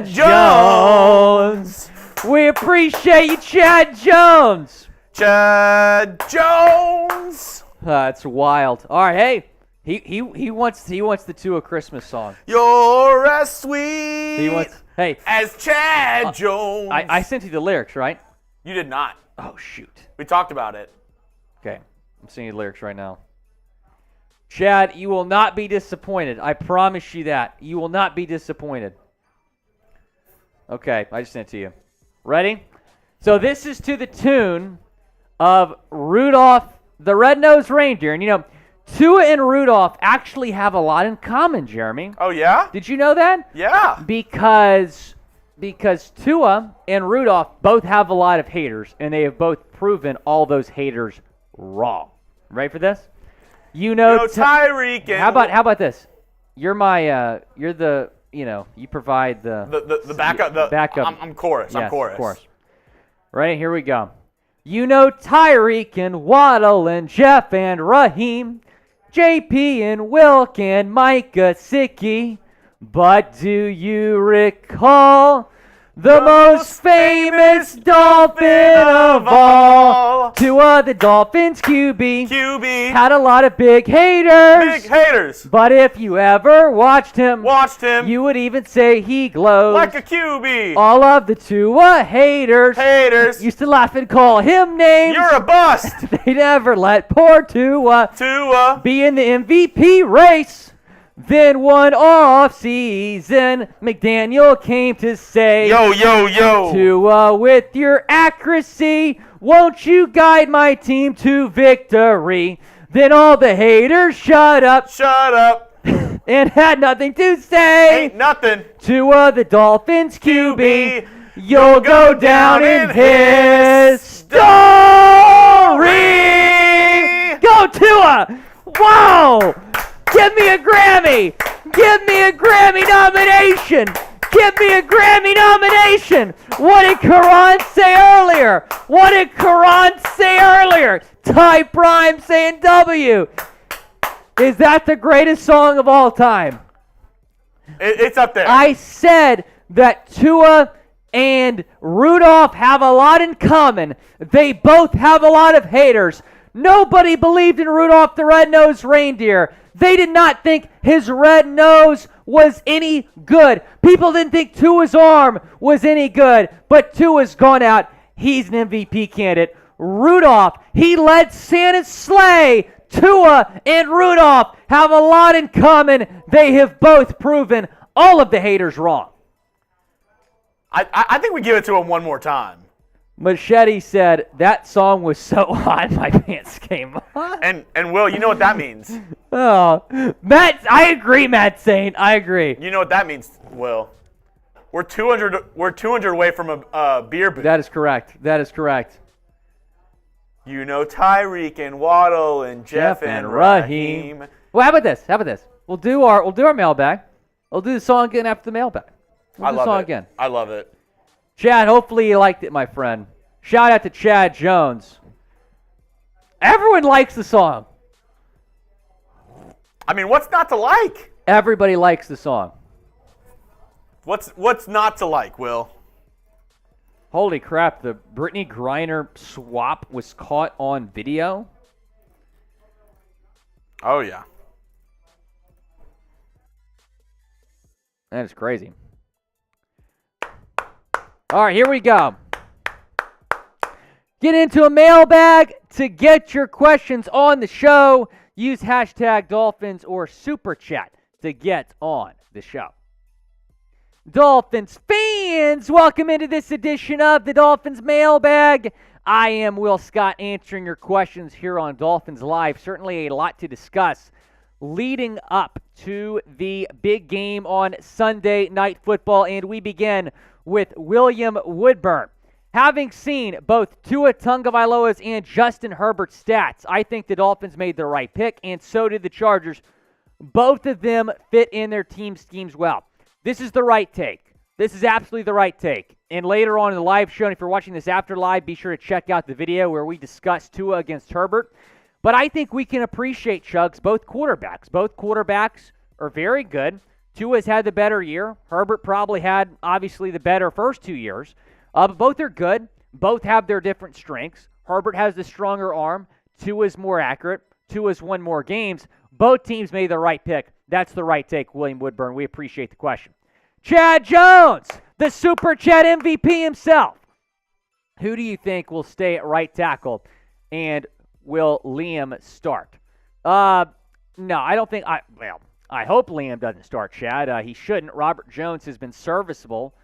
Jones. We appreciate you, Chad Jones. Chad Jones. That's wild. All right, hey. He wants the Tua Christmas song. You're as sweet hey, as Chad Jones. I sent you the lyrics, right? You did not. Oh, shoot. We talked about it. Okay, I'm sending you the lyrics right now. Chad, you will not be disappointed. I promise you that. You will not be disappointed. Okay, I just sent it to you. Ready? So this is to the tune of Rudolph the Red-Nosed Reindeer. And, you know, Tua and Rudolph actually have a lot in common, Jeremy. Oh, yeah? Did you know that? Yeah. Because Tua and Rudolph both have a lot of haters, and they have both proven all those haters wrong. Ready for this? You Tyreek and... How about this? You're my, you provide the backup. Backup. I'm chorus. Yes, I'm chorus. Of course. Right, here we go. You know Tyreek and Waddle and Jeff and Raheem, JP and Wilk and Micah Sicky. But do you recall the most famous Dolphin of all? Tua the Dolphins QB had a lot of big haters. But if you ever watched him, you would even say he glows like a QB. All of the Tua haters used to laugh and call him names. You're a bust. They never let poor Tua be in the MVP race. Then one off season, McDaniel came to say, Yo. Tua, with your accuracy, won't you guide my team to victory? Then all the haters shut up. And had nothing to say. Ain't nothing. Tua, the Dolphins QB, you'll go down in history. Go Tua! Wow! Give me a Grammy! Give me a Grammy nomination! Give me a Grammy nomination! What did Karan say earlier? Type rhyme saying W. Is that the greatest song of all time? It's up there. I said that Tua and Rudolph have a lot in common. They both have a lot of haters. Nobody believed in Rudolph the Red-Nosed Reindeer. They did not think his red nose was any good. People didn't think Tua's arm was any good, but Tua's gone out. He's an MVP candidate. Rudolph, he led Santa's sleigh. Tua and Rudolph have a lot in common. They have both proven all of the haters wrong. I think we give it to him one more time. Machete said, that song was so hot my pants came off. And Will, you know what that means? Oh, Matt, I agree, Matt Saint. I agree. You know what that means, Will? We're 200 away from a beer booth. That is correct. That is correct. You know Tyreek and Waddle and Jeff and Raheem. Well, how about this? How about this? We'll do our mailbag. We'll do the song again after the mailbag. We'll do the song again. I love it. Chad, hopefully you liked it, my friend. Shout out to Chad Jones. Everyone likes the song. I mean, what's not to like? Everybody likes the song. What's not to like, Will? Holy crap, the Brittany Griner swap was caught on video. Oh, yeah. That is crazy. All right, here we go. Get into a mailbag to get your questions on the show. Use hashtag Dolphins or Super Chat to get on the show. Dolphins fans, welcome into this edition of the Dolphins Mailbag. I am Will Scott answering your questions here on Dolphins Live. Certainly a lot to discuss leading up to the big game on Sunday Night Football, and we begin with William Woodburn. Having seen both Tua Tagovailoa's and Justin Herbert's stats, I think the Dolphins made the right pick, and so did the Chargers. Both of them fit in their team schemes well. This is the right take. This is absolutely the right take. And later on in the live show, and if you're watching this after live, be sure to check out the video where we discuss Tua against Herbert. But I think we can appreciate, Chugs, both quarterbacks. Both quarterbacks are very good. Tua's had the better year. Herbert probably had, obviously, the better first 2 years. But both are good. Both have their different strengths. Herbert has the stronger arm. Tua's more accurate. Tua's won more games. Both teams made the right pick. That's the right take, William Woodburn. We appreciate the question. Chad Jones, the Super Chat MVP himself. Who do you think will stay at right tackle, and will Liam start? No, I don't think – I hope Liam doesn't start, Chad. He shouldn't. Robert Jones has been serviceable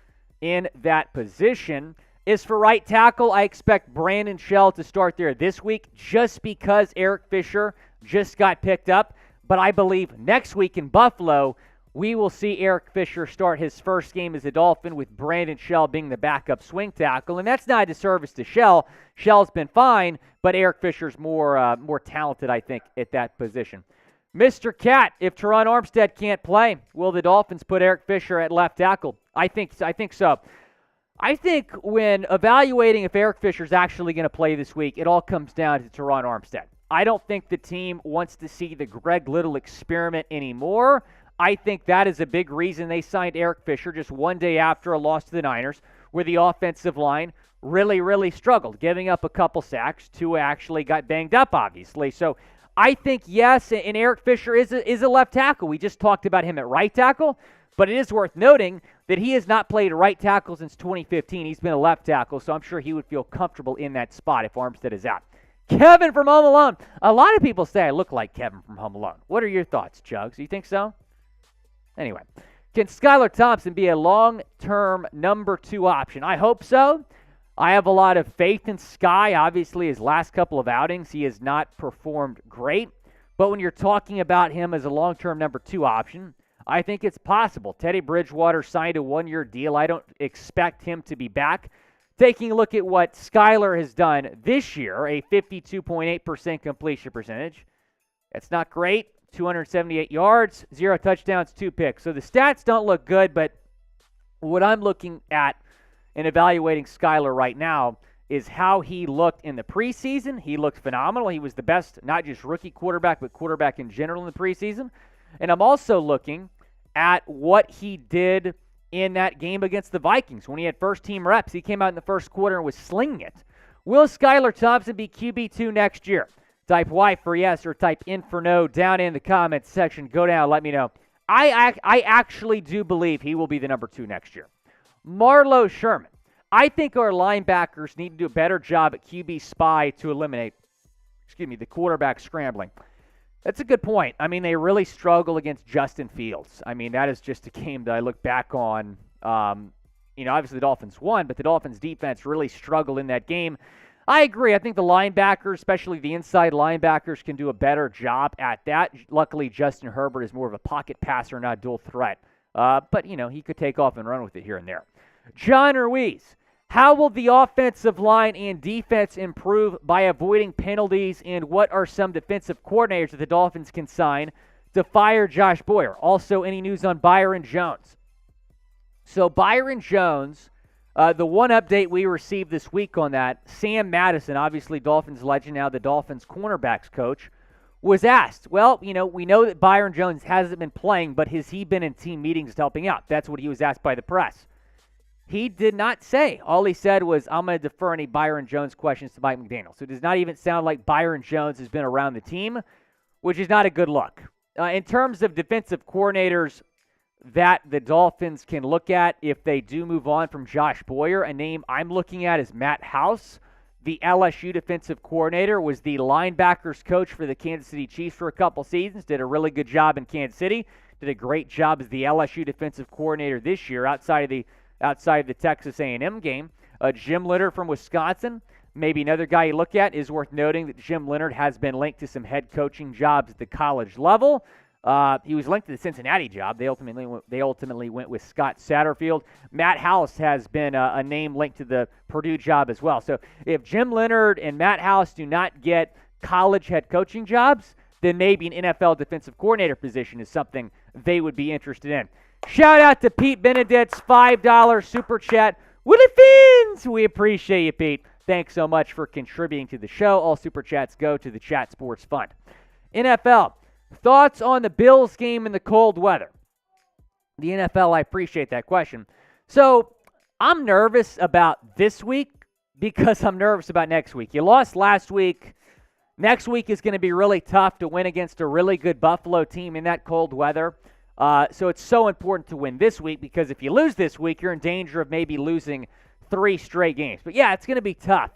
in that position. As for right tackle, I expect Brandon Shell to start there this week just because Eric Fisher just got picked up. But I believe next week in Buffalo, we will see Eric Fisher start his first game as a Dolphin with Brandon Shell being the backup swing tackle. And that's not a disservice to Shell. Shell's been fine, but Eric Fisher's more talented, I think, at that position. Mr. Cat, if Terron Armstead can't play, will the Dolphins put Eric Fisher at left tackle? I think so. I think when evaluating if Eric Fisher's actually going to play this week, it all comes down to Terron Armstead. I don't think the team wants to see the Greg Little experiment anymore. I think that is a big reason they signed Eric Fisher just one day after a loss to the Niners, where the offensive line really struggled, giving up a couple sacks. Tua actually got banged up, obviously. So I think, yes, and Eric Fisher is a left tackle. We just talked about him at right tackle, but it is worth noting that he has not played right tackle since 2015. He's been a left tackle, so I'm sure he would feel comfortable in that spot if Armstead is out. Kevin from Home Alone. A lot of people say I look like Kevin from Home Alone. What are your thoughts, Chugs? You think so? Anyway, can Skylar Thompson be a long-term number 2 option? I hope so. I have a lot of faith in Sky. Obviously, his last couple of outings, he has not performed great. But when you're talking about him as a long-term number 2 option, I think it's possible. Teddy Bridgewater signed a 1-year deal. I don't expect him to be back. Taking a look at what Skylar has done this year, a 52.8% completion percentage. That's not great. 278 yards, 0 touchdowns, 2 picks. So the stats don't look good, but what I'm looking at and evaluating Skylar right now is how he looked in the preseason. He looked phenomenal. He was the best, not just rookie quarterback, but quarterback in general in the preseason. And I'm also looking at what he did in that game against the Vikings. When he had first-team reps, he came out in the first quarter and was slinging it. Will Skylar Thompson be QB2 next year? Type Y for yes or type in for no down in the comments section. Go down, let me know. I actually do believe he will be the number 2 next year. Marlo Sherman. I think our linebackers need to do a better job at QB spy to eliminate, the quarterback scrambling. That's a good point. I mean, they really struggle against Justin Fields. I mean, that is just a game that I look back on. Obviously the Dolphins won, but the Dolphins defense really struggled in that game. I agree. I think the linebackers, especially the inside linebackers, can do a better job at that. Luckily, Justin Herbert is more of a pocket passer, not dual threat. But he could take off and run with it here and there. John Ruiz, how will the offensive line and defense improve by avoiding penalties, and what are some defensive coordinators that the Dolphins can sign to fire Josh Boyer? Also, any news on Byron Jones? So Byron Jones, the one update we received this week on that, Sam Madison, obviously Dolphins legend, now the Dolphins cornerbacks coach, was asked, well, we know that Byron Jones hasn't been playing, but has he been in team meetings helping out? That's what he was asked by the press. He did not say. All he said was, I'm going to defer any Byron Jones questions to Mike McDaniel. So it does not even sound like Byron Jones has been around the team, which is not a good look. In terms of defensive coordinators that the Dolphins can look at if they do move on from Josh Boyer, a name I'm looking at is Matt House. The LSU defensive coordinator, was the linebackers coach for the Kansas City Chiefs for a couple seasons, did a really good job in Kansas City, did a great job as the LSU defensive coordinator this year outside of the Texas A&M game. Jim Leonard from Wisconsin, maybe another guy you look at. Is worth noting that Jim Leonard has been linked to some head coaching jobs at the college level. He was linked to the Cincinnati job. They ultimately went with Scott Satterfield. Matt House has been a name linked to the Purdue job as well. So if Jim Leonard and Matt House do not get college head coaching jobs, then maybe an NFL defensive coordinator position is something they would be interested in. Shout out to Pete Benedict's $5 super chat. Willy Fins! We appreciate you, Pete. Thanks so much for contributing to the show. All super chats go to the Chat Sports Fund. NFL. Thoughts on the Bills game in the cold weather? The NFL, I appreciate that question. So, I'm nervous about this week because I'm nervous about next week. You lost last week. Next week is going to be really tough to win against a really good Buffalo team in that cold weather. So it's so important to win this week, because if you lose this week, you're in danger of maybe losing 3 straight games. But yeah, it's going to be tough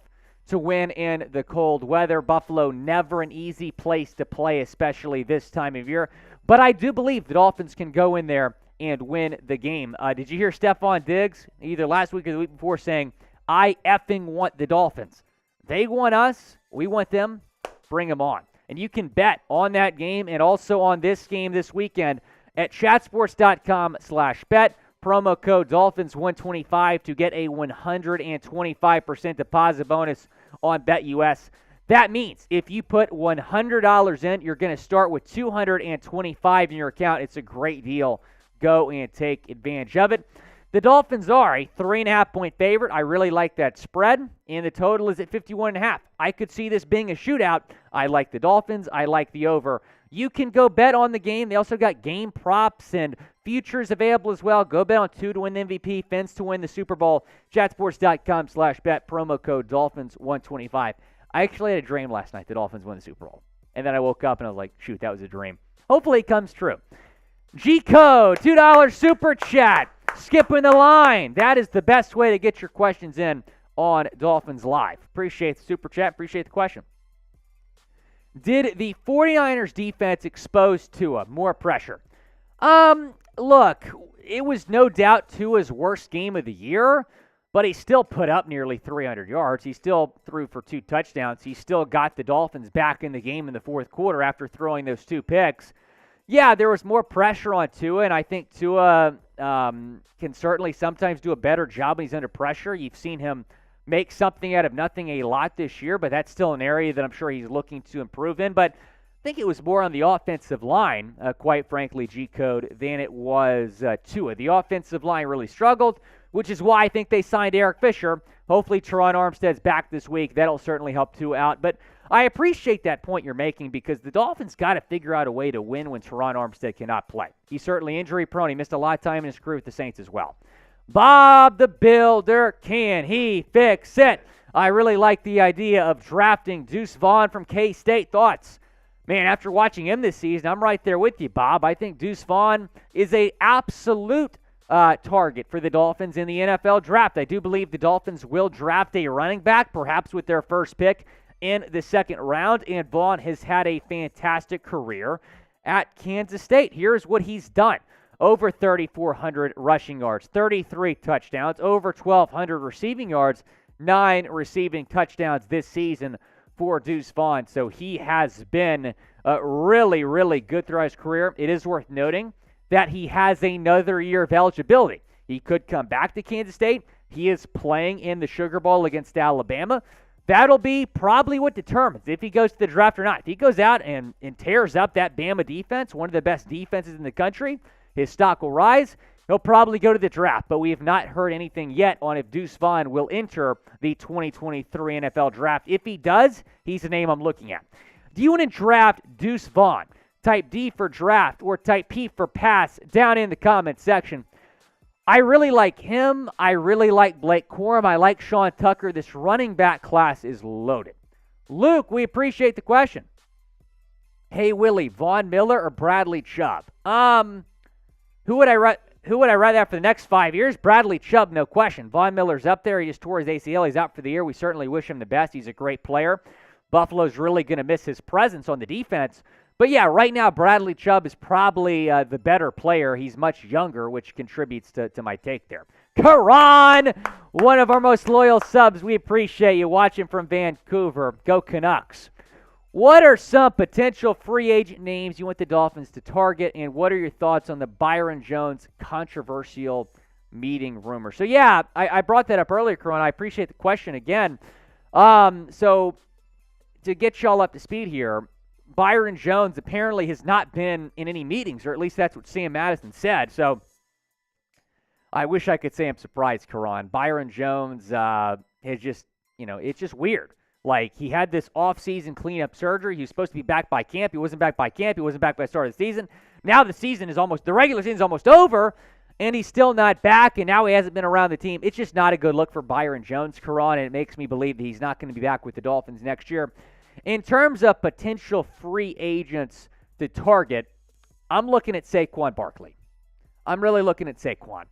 to win in the cold weather. Buffalo, never an easy place to play, especially this time of year. But I do believe the Dolphins can go in there and win the game. Did you hear Stephon Diggs, either last week or the week before, saying, I effing want the Dolphins. They want us. We want them. Bring them on. And you can bet on that game and also on this game this weekend at chatsports.com/bet. Promo code Dolphins125 to get a 125% deposit bonus on BetUS. That means if you put $100 in, you're going to start with $225 in your account. It's a great deal. Go and take advantage of it. The Dolphins are a 3.5-point favorite. I really like that spread, and the total is at 51.5. I could see this being a shootout. I like the Dolphins. I like the over. You can go bet on the game. They also got game props and futures available as well. Go bet on 2 to win the MVP, Fins to win the Super Bowl. Chatsports.com/bet, promo code Dolphins125. I actually had a dream last night the Dolphins won the Super Bowl. And then I woke up and I was like, shoot, that was a dream. Hopefully it comes true. G-Code, $2 super chat. Skipping the line. That is the best way to get your questions in on Dolphins Live. Appreciate the super chat. Appreciate the question. Did the 49ers defense expose Tua? More pressure. Look, it was no doubt Tua's worst game of the year, but he still put up nearly 300 yards. He still threw for 2 touchdowns. He still got the Dolphins back in the game in the fourth quarter after throwing those 2 picks. Yeah, there was more pressure on Tua, and I think Tua can certainly sometimes do a better job when he's under pressure. You've seen him make something out of nothing a lot this year, but that's still an area that I'm sure he's looking to improve in. But I think it was more on the offensive line, quite frankly, G-Code, than it was Tua. The offensive line really struggled, which is why I think they signed Eric Fisher. Hopefully Terron Armstead's back this week. That'll certainly help Tua out. But I appreciate that point you're making, because the Dolphins got to figure out a way to win when Terron Armstead cannot play. He's certainly injury-prone. He missed a lot of time in his career with the Saints as well. Bob the Builder, can he fix it? I really like the idea of drafting Deuce Vaughn from K-State. Thoughts? Man, after watching him this season, I'm right there with you, Bob. I think Deuce Vaughn is an absolute target for the Dolphins in the NFL draft. I do believe the Dolphins will draft a running back, perhaps with their first pick in the second round, and Vaughn has had a fantastic career at Kansas State. Here's what he's done. Over 3,400 rushing yards, 33 touchdowns, over 1,200 receiving yards, 9 receiving touchdowns this season for Deuce Vaughn. So he has been really, really good throughout his career. It is worth noting that he has another year of eligibility. He could come back to Kansas State. He is playing in the Sugar Bowl against Alabama. That'll be probably what determines if he goes to the draft or not. If he goes out and tears up that Bama defense, one of the best defenses in the country, his stock will rise. He'll probably go to the draft, but we have not heard anything yet on if Deuce Vaughn will enter the 2023 NFL draft. If he does, he's the name I'm looking at. Do you want to draft Deuce Vaughn? Type D for draft or type P for pass down in the comment section. I really like him. I really like Blake Corum. I like Sean Tucker. This running back class is loaded. Luke, we appreciate the question. Hey, Willie, Von Miller or Bradley Chubb? Who would I rather have for the next 5 years? Bradley Chubb, no question. Von Miller's up there. He just tore his ACL. He's out for the year. We certainly wish him the best. He's a great player. Buffalo's really going to miss his presence on the defense. But yeah, right now Bradley Chubb is probably the better player. He's much younger, which contributes to my take there. Karan, one of our most loyal subs. We appreciate you watching from Vancouver. Go Canucks. What are some potential free agent names you want the Dolphins to target, and what are your thoughts on the Byron Jones controversial meeting rumor? So yeah, I brought that up earlier, Karan. I appreciate the question again. So to get y'all up to speed here, Byron Jones apparently has not been in any meetings, or at least that's what Sam Madison said. So I wish I could say I'm surprised, Karan. Byron Jones has just, it's just weird. Like, he had this off-season cleanup surgery. He was supposed to be back by camp. He wasn't back by camp. He wasn't back by the start of the season. Now the regular season is almost over, and he's still not back, and now he hasn't been around the team. It's just not a good look for Byron Jones, Karan, and it makes me believe that he's not going to be back with the Dolphins next year. In terms of potential free agents to target, I'm looking at Saquon Barkley. I'm really looking at Saquon.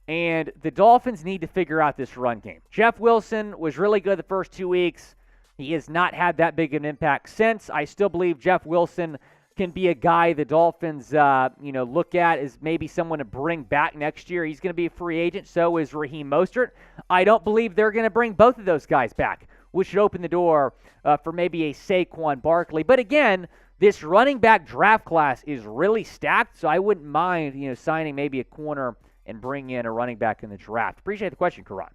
And the Dolphins need to figure out this run game. Jeff Wilson was really good the first 2 weeks. He has not had that big of an impact since. I still believe Jeff Wilson can be a guy the Dolphins look at as maybe someone to bring back next year. He's going to be a free agent. So is Raheem Mostert. I don't believe they're going to bring both of those guys back, which should open the door for maybe a Saquon Barkley. But again, this running back draft class is really stacked, so I wouldn't mind signing maybe a corner and bring in a running back in the draft. Appreciate the question, Karan.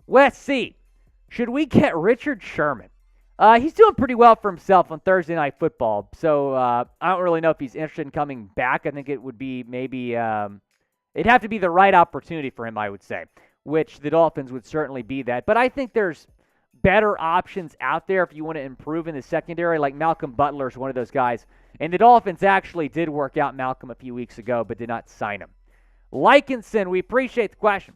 Wes C. Should we get Richard Sherman? He's doing pretty well for himself on Thursday Night Football, so I don't really know if he's interested in coming back. I think it would be maybe it'd have to be the right opportunity for him, I would say, which the Dolphins would certainly be that. But I think there's better options out there if you want to improve in the secondary, like Malcolm Butler is one of those guys. And the Dolphins actually did work out Malcolm a few weeks ago, but did not sign him. Likenson, we appreciate the question.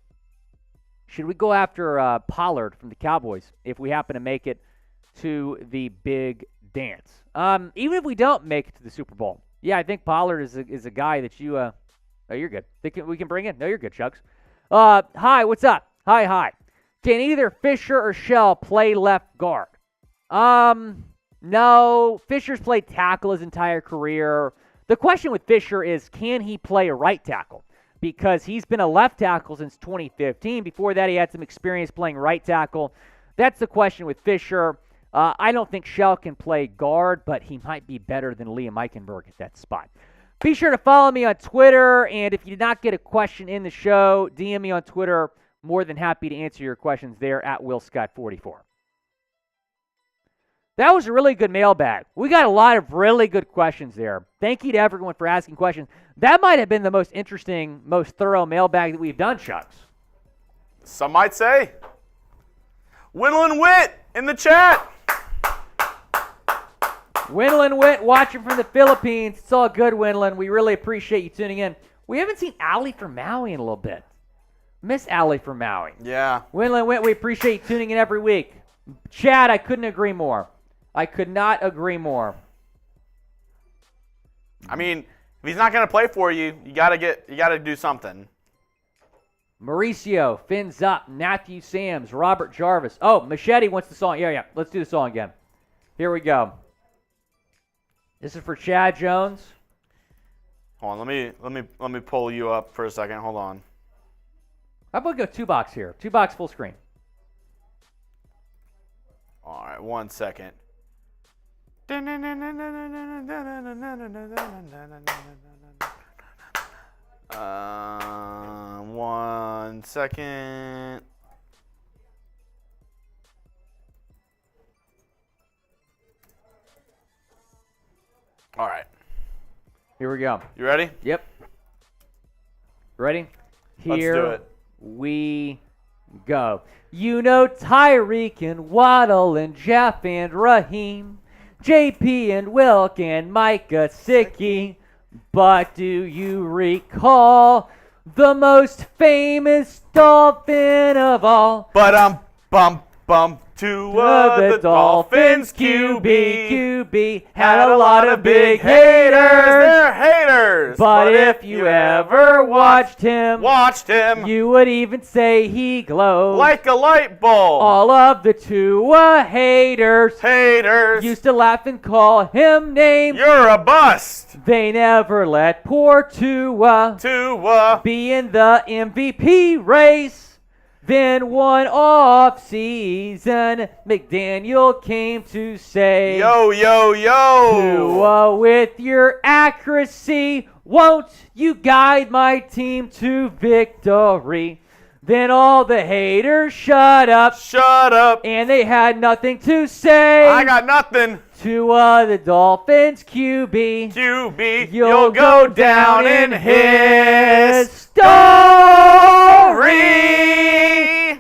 Should we go after Pollard from the Cowboys if we happen to make it to the big dance? Even if we don't make it to the Super Bowl, yeah, I think Pollard is a guy that you oh, you're good. We can bring in. No, you're good, Chugs. Hi, what's up? Hi. Can either Fisher or Shell play left guard? No. Fisher's played tackle his entire career. The question with Fisher is, can he play a right tackle? Because he's been a left tackle since 2015. Before that, he had some experience playing right tackle. That's the question with Fisher. I don't think Shell can play guard, but he might be better than Liam Eichenberg at that spot. Be sure to follow me on Twitter, and if you did not get a question in the show, DM me on Twitter. More than happy to answer your questions there at WillScott44. That was a really good mailbag. We got a lot of really good questions there. Thank you to everyone for asking questions. That might have been the most interesting, most thorough mailbag that we've done, Chucks. Some might say. Winlin Witt in the chat. Winlin Witt watching from the Philippines. It's all good, Winlin. We really appreciate you tuning in. We haven't seen Allie from Maui in a little bit. Miss Allie from Maui. Yeah. Winlin Witt, we appreciate you tuning in every week. Chad, I couldn't agree more. I could not agree more. I mean, if he's not going to play for you, you got to do something. Mauricio, Fins Up, Matthew Sams, Robert Jarvis. Oh, Machete wants the song. Yeah. Let's do the song again. Here we go. This is for Chad Jones. Hold on, let me pull you up for a second. Hold on. How about we go 2-box here? 2-box full screen. All right, 1 second. One second. All right. Here we go. You ready? Yep. Ready? Let's Here do it. we go. You know Tyreek and Waddle and Jeff and Raheem, JP and Wilk and Micah Sicky. But do you recall the most famous Dolphin of all? Bum Tua the Dolphins QB had a lot of big haters. They're haters. But if you ever watched him, you you would even say he glowed. like a light bulb. All of the Tua haters used to laugh and call him names. You're a bust. They never let poor Tua be in the MVP race. Then one off season, McDaniel came to say, Yo. Tua, with your accuracy, won't you guide my team to victory? Then all the haters shut up, and they had nothing to say. I got nothing. Tua, the Dolphins QB, You'll go down in history.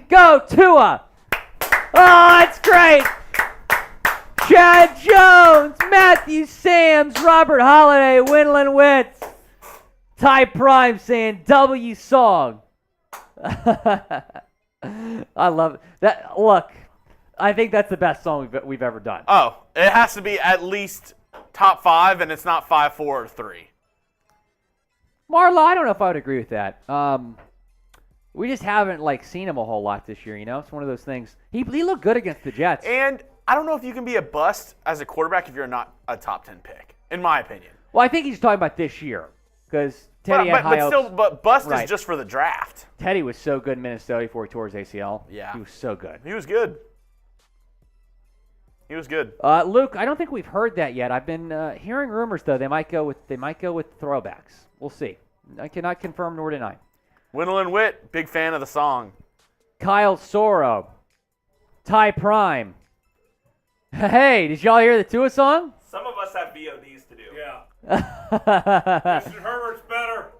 Go, Tua! Oh, that's great! Chad Jones, Matthew Sams, Robert Holiday, Winland Witz, Ty Prime saying W song. I love it. That, look, I think that's the best song we've ever done. Oh, it has to be at least top 5, and it's not 5, 4, or 3. Marla, I don't know if I would agree with that. We just haven't seen him a whole lot this year. It's one of those things. He looked good against the Jets. And I don't know if you can be a bust as a quarterback if you're not a top 10 pick, in my opinion. Well, I think he's talking about this year because Teddy had high hopes. But bust Right. is just for the draft. Teddy was so good in Minnesota before he tore his ACL. Yeah. He was so good. He was good. Luke, I don't think we've heard that yet. I've been hearing rumors though they might go with throwbacks. We'll see. I cannot confirm nor deny. Winland Witt, big fan of the song. Kyle Soro, Ty Prime. Hey, did y'all hear the Tua song? Some of us have VODs to do. Yeah. Mr. Herbert's better.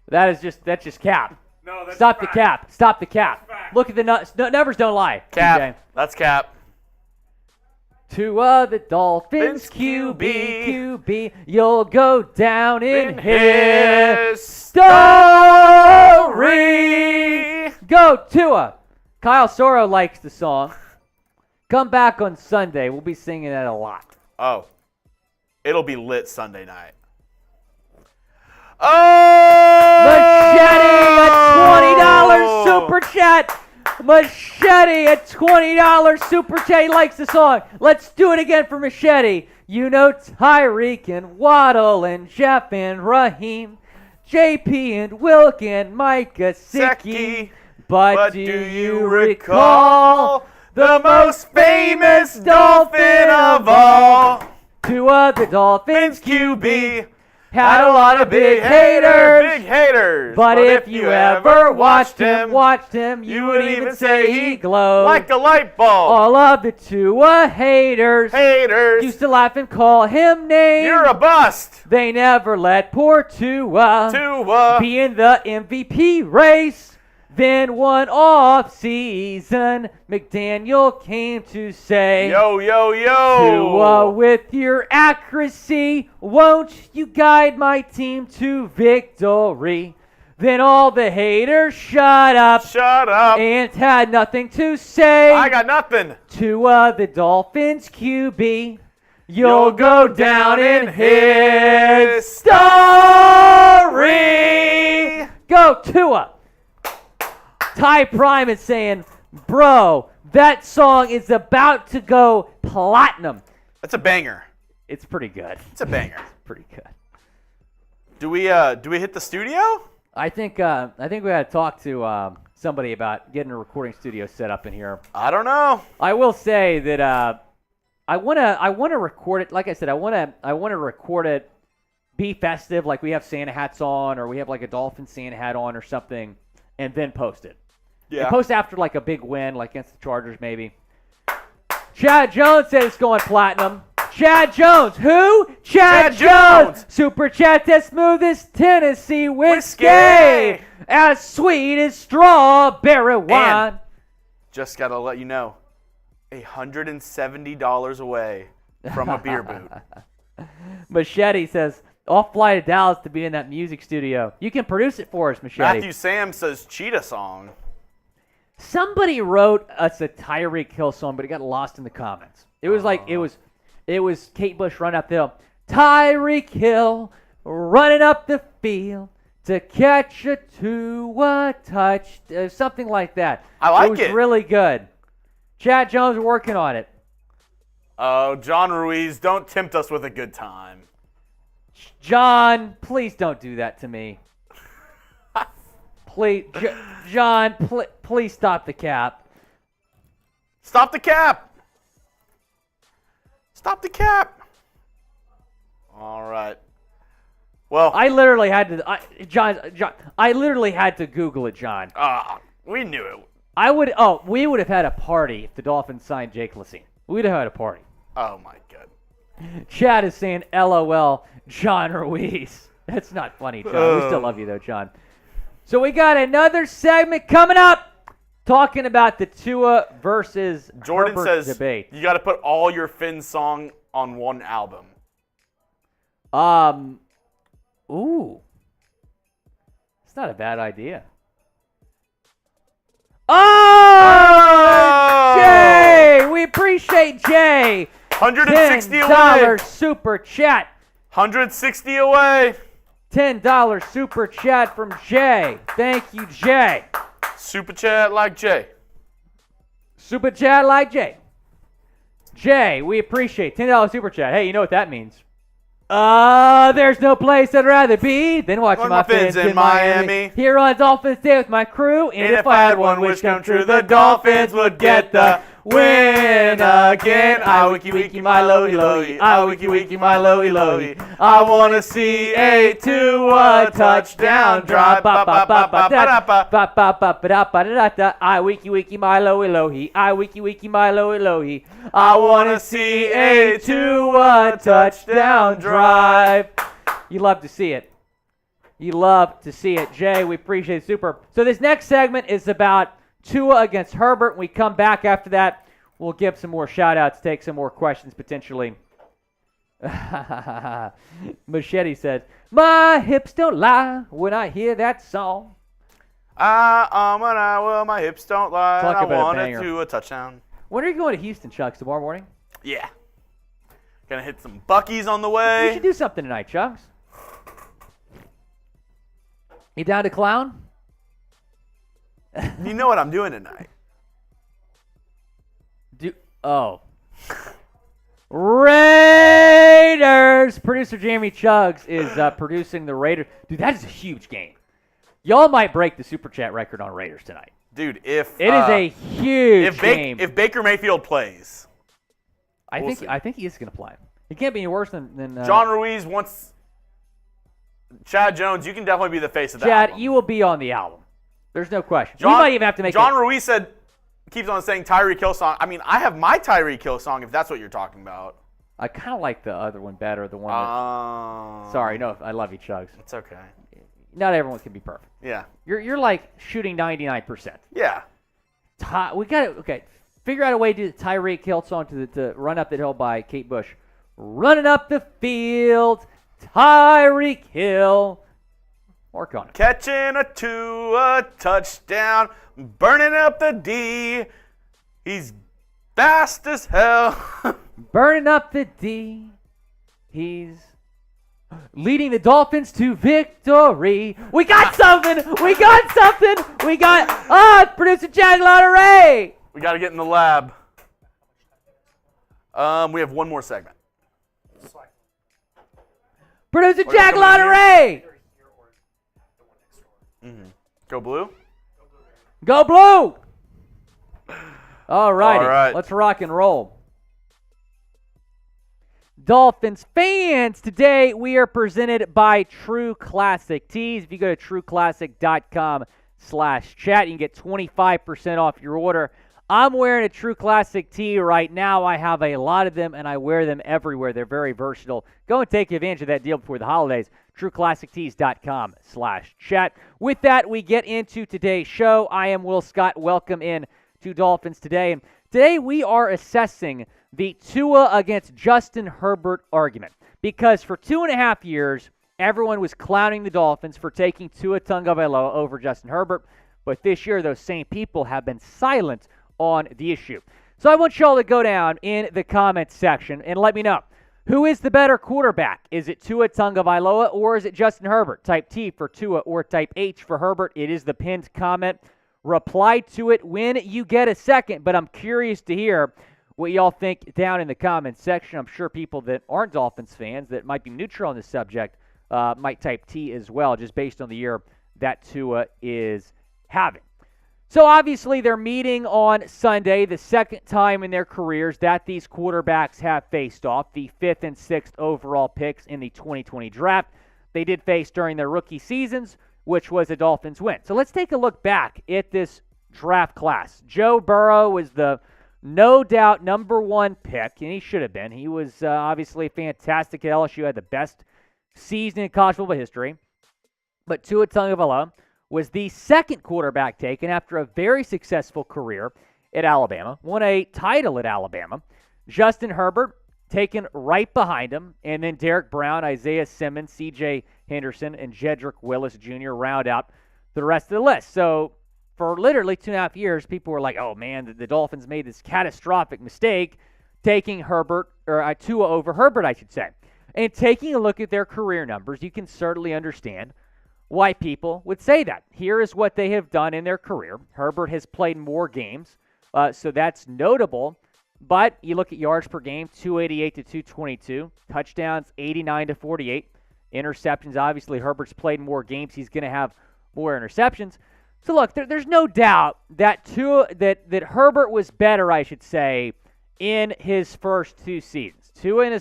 That's just cap. No, that's Stop the fact. cap. Stop the cap. That's fact. Look at the numbers don't lie. Cap. TJ. That's Cap. Tua the Dolphins QB, you'll go down in history. Go Tua. Kyle Soro likes the song. Come back on Sunday. We'll be singing that a lot. Oh, it'll be lit Sunday night. Oh! Machete, a $20 super chat. Machete, a $20 super chat. He likes the song. Let's do it again for Machete. You know Tyreek and Waddle and Jeff and Raheem, JP and Wilk and Micah Sicky. But do you recall the most famous Dolphin of all? Tua the Dolphins QB had a lot of big haters. But if you ever watched him, you would even say he glowed. like a light bulb. All of the Tua haters used to laugh and call him names. You're a bust. They never let poor Tua be in the MVP race. Then one off season, McDaniel came to say, Yo. Tua, with your accuracy, won't you guide my team to victory? Then all the haters shut up Shut up. and had nothing to say. I got nothing. Tua, the Dolphins QB, you'll go down in history. Go Tua. Ty Prime is saying, bro, that song is about to go platinum. That's a banger. It's pretty good. It's a banger. Pretty good. Do we hit the studio? I think we got to talk to somebody about getting a recording studio set up in here. I don't know. I will say that I wanna record it. Like I said, I wanna record it, be festive, like we have Santa hats on, or we have like a Dolphin Santa hat on, or something, and then post it. Yeah. And post after like a big win, like against the Chargers, maybe. Chad Jones says it's going platinum. Chad Jones, who? Chad Jones. Super chat the smoothest Tennessee whiskey. As sweet as strawberry wine. And just gotta let you know, $170 away from a beer boot. Machete says, off fly to Dallas to be in that music studio. You can produce it for us, Machete. Matthew Sam says Cheetah song. Somebody wrote us a Tyreek Hill song, but it got lost in the comments. It was like it was Kate Bush running up the hill. Tyreek Hill running up the field to catch a Tua touch, something like that. I like it. Was it. really good. Chad Jones are working on it. Oh, John Ruiz, don't tempt us with a good time. John, please don't do that to me. Please, John, please stop the cap. Stop the cap. Stop the cap. All right. Well, I literally had to, John, I literally had to Google it, John. we knew it. We would have had a party if the Dolphins signed Jake Lassine. We'd have had a party. Oh my God. Chad is saying, LOL, John Ruiz. That's not funny, John. We still love you, though, John. So we got another segment coming up talking about the Tua versus Jordan Herbert says debate. you got to put all your Finn song on one album. Ooh. It's not a bad idea. Oh! Jay! We appreciate Jay. $160 $10 away. super chat. $160 away. $10 super chat from Jay. Thank you, Jay. Super chat like Jay. Super chat like Jay. Jay, we appreciate $10 super chat. Hey, you know what that means? There's no place I'd rather be than watching my Fins in Miami. Here on Dolphins Day with my crew. And if I had one wish come true, the Dolphins would get the win again. I wiki wiki my lowy lowy. I wiki wiki my lowy lowy. I want to see a Tua touchdown drive. I wiki wiki my lowy lowy. I wiki wiki my lowy lowy. I want to see a Tua touchdown drive. You love to see it. You love to see it. Jay, we appreciate it. Super. So this next segment is about Tua against Herbert. When we come back after that, we'll give some more shout-outs, take some more questions potentially. Machete says, my hips don't lie when I hear that song. My hips don't lie. Talk I about a want banger. it to a touchdown. When are you going to Houston, Chucks, tomorrow morning? Yeah. Gonna hit some Buc-ee's on the We way. should do something tonight, Chucks. You down to clown? You know what I'm doing tonight. Raiders! Producer Jamie Chugs is producing the Raiders. Dude, that is a huge game. Y'all might break the Super Chat record on Raiders tonight. Dude, if It is a huge game. If Baker Mayfield plays, I think he is going to play. He can't be any worse than John Ruiz wants Chad Jones, you can definitely be the face of that Chad, album. you will be on the album. There's no question. John, you might even have to make John Ruiz keeps on saying Tyreek Hill song. I mean, I have my Tyreek Hill song if that's what you're talking about. I kind of like the other one better, the one that... Sorry, no, I love you, Chugs. It's okay. Not everyone can be perfect. Yeah. You're like shooting 99%. Yeah. We got to, okay, figure out a way to do the Tyreek Hill song to Run Up the Hill by Kate Bush. Running up the field, Tyreek Hill. Work on it. Catching a Tua touchdown, burning up the D. He's fast as hell. Burning up the D. He's leading the Dolphins to victory. We got something. We got something. We got producer Jack Lotteray. We got to get in the lab. We have one more segment. Producer Or Jack someone Lotteray. Go Blue? Go Blue. All righty. All right. Let's rock and roll. Dolphins fans, today we are presented by True Classic Tees. If you go to trueclassic.com/chat, you can get 25% off your order. I'm wearing a True Classic tee right now. I have a lot of them, and I wear them everywhere. They're very versatile. Go and take advantage of that deal before the holidays. trueclassictees.com/chat. With that, we get into today's show. I am Will Scott. Welcome in to Dolphins Today. And today we are assessing the Tua against Justin Herbert argument. Because for 2.5 years, everyone was clowning the Dolphins for taking Tua Tagovailoa over Justin Herbert. But this year, those same people have been silent on the issue. So I want y'all to go down in the comments section and let me know. Who is the better quarterback? Is it Tua Tagovailoa or is it Justin Herbert? Type T for Tua or type H for Herbert. It is the pinned comment. Reply to it when you get a second, but I'm curious to hear what y'all think down in the comments section. I'm sure people that aren't Dolphins fans that might be neutral on this subject might type T as well, just based on the year that Tua is having. So obviously they're meeting on Sunday, the second time in their careers that these quarterbacks have faced off, the 5th and 6th overall picks in the 2020 draft. They did face during their rookie seasons, which was a Dolphins win. So let's take a look back at this draft class. Joe Burrow was the no doubt number 1 pick, and he should have been. He was obviously fantastic at LSU, had the best season in college football history. But Tua Tagovailoa was the second quarterback taken after a very successful career at Alabama, won a title at Alabama. Justin Herbert taken right behind him, and then Derek Brown, Isaiah Simmons, C.J. Henderson, and Jedrick Willis Jr. round out the rest of the list. So for literally 2.5 years, people were like, oh man, the Dolphins made this catastrophic mistake taking Tua over Herbert, I should say. And taking a look at their career numbers, you can certainly understand why people would say that. Here is what they have done in their career. Herbert has played more games, so that's notable. But you look at yards per game, 288 to 222. Touchdowns, 89 to 48. Interceptions, obviously, Herbert's played more games. He's going to have more interceptions. So look, there's no doubt that that Herbert was better, I should say, in his first 2 seasons. Tua in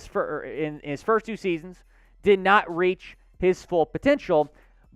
his first 2 seasons did not reach his full potential.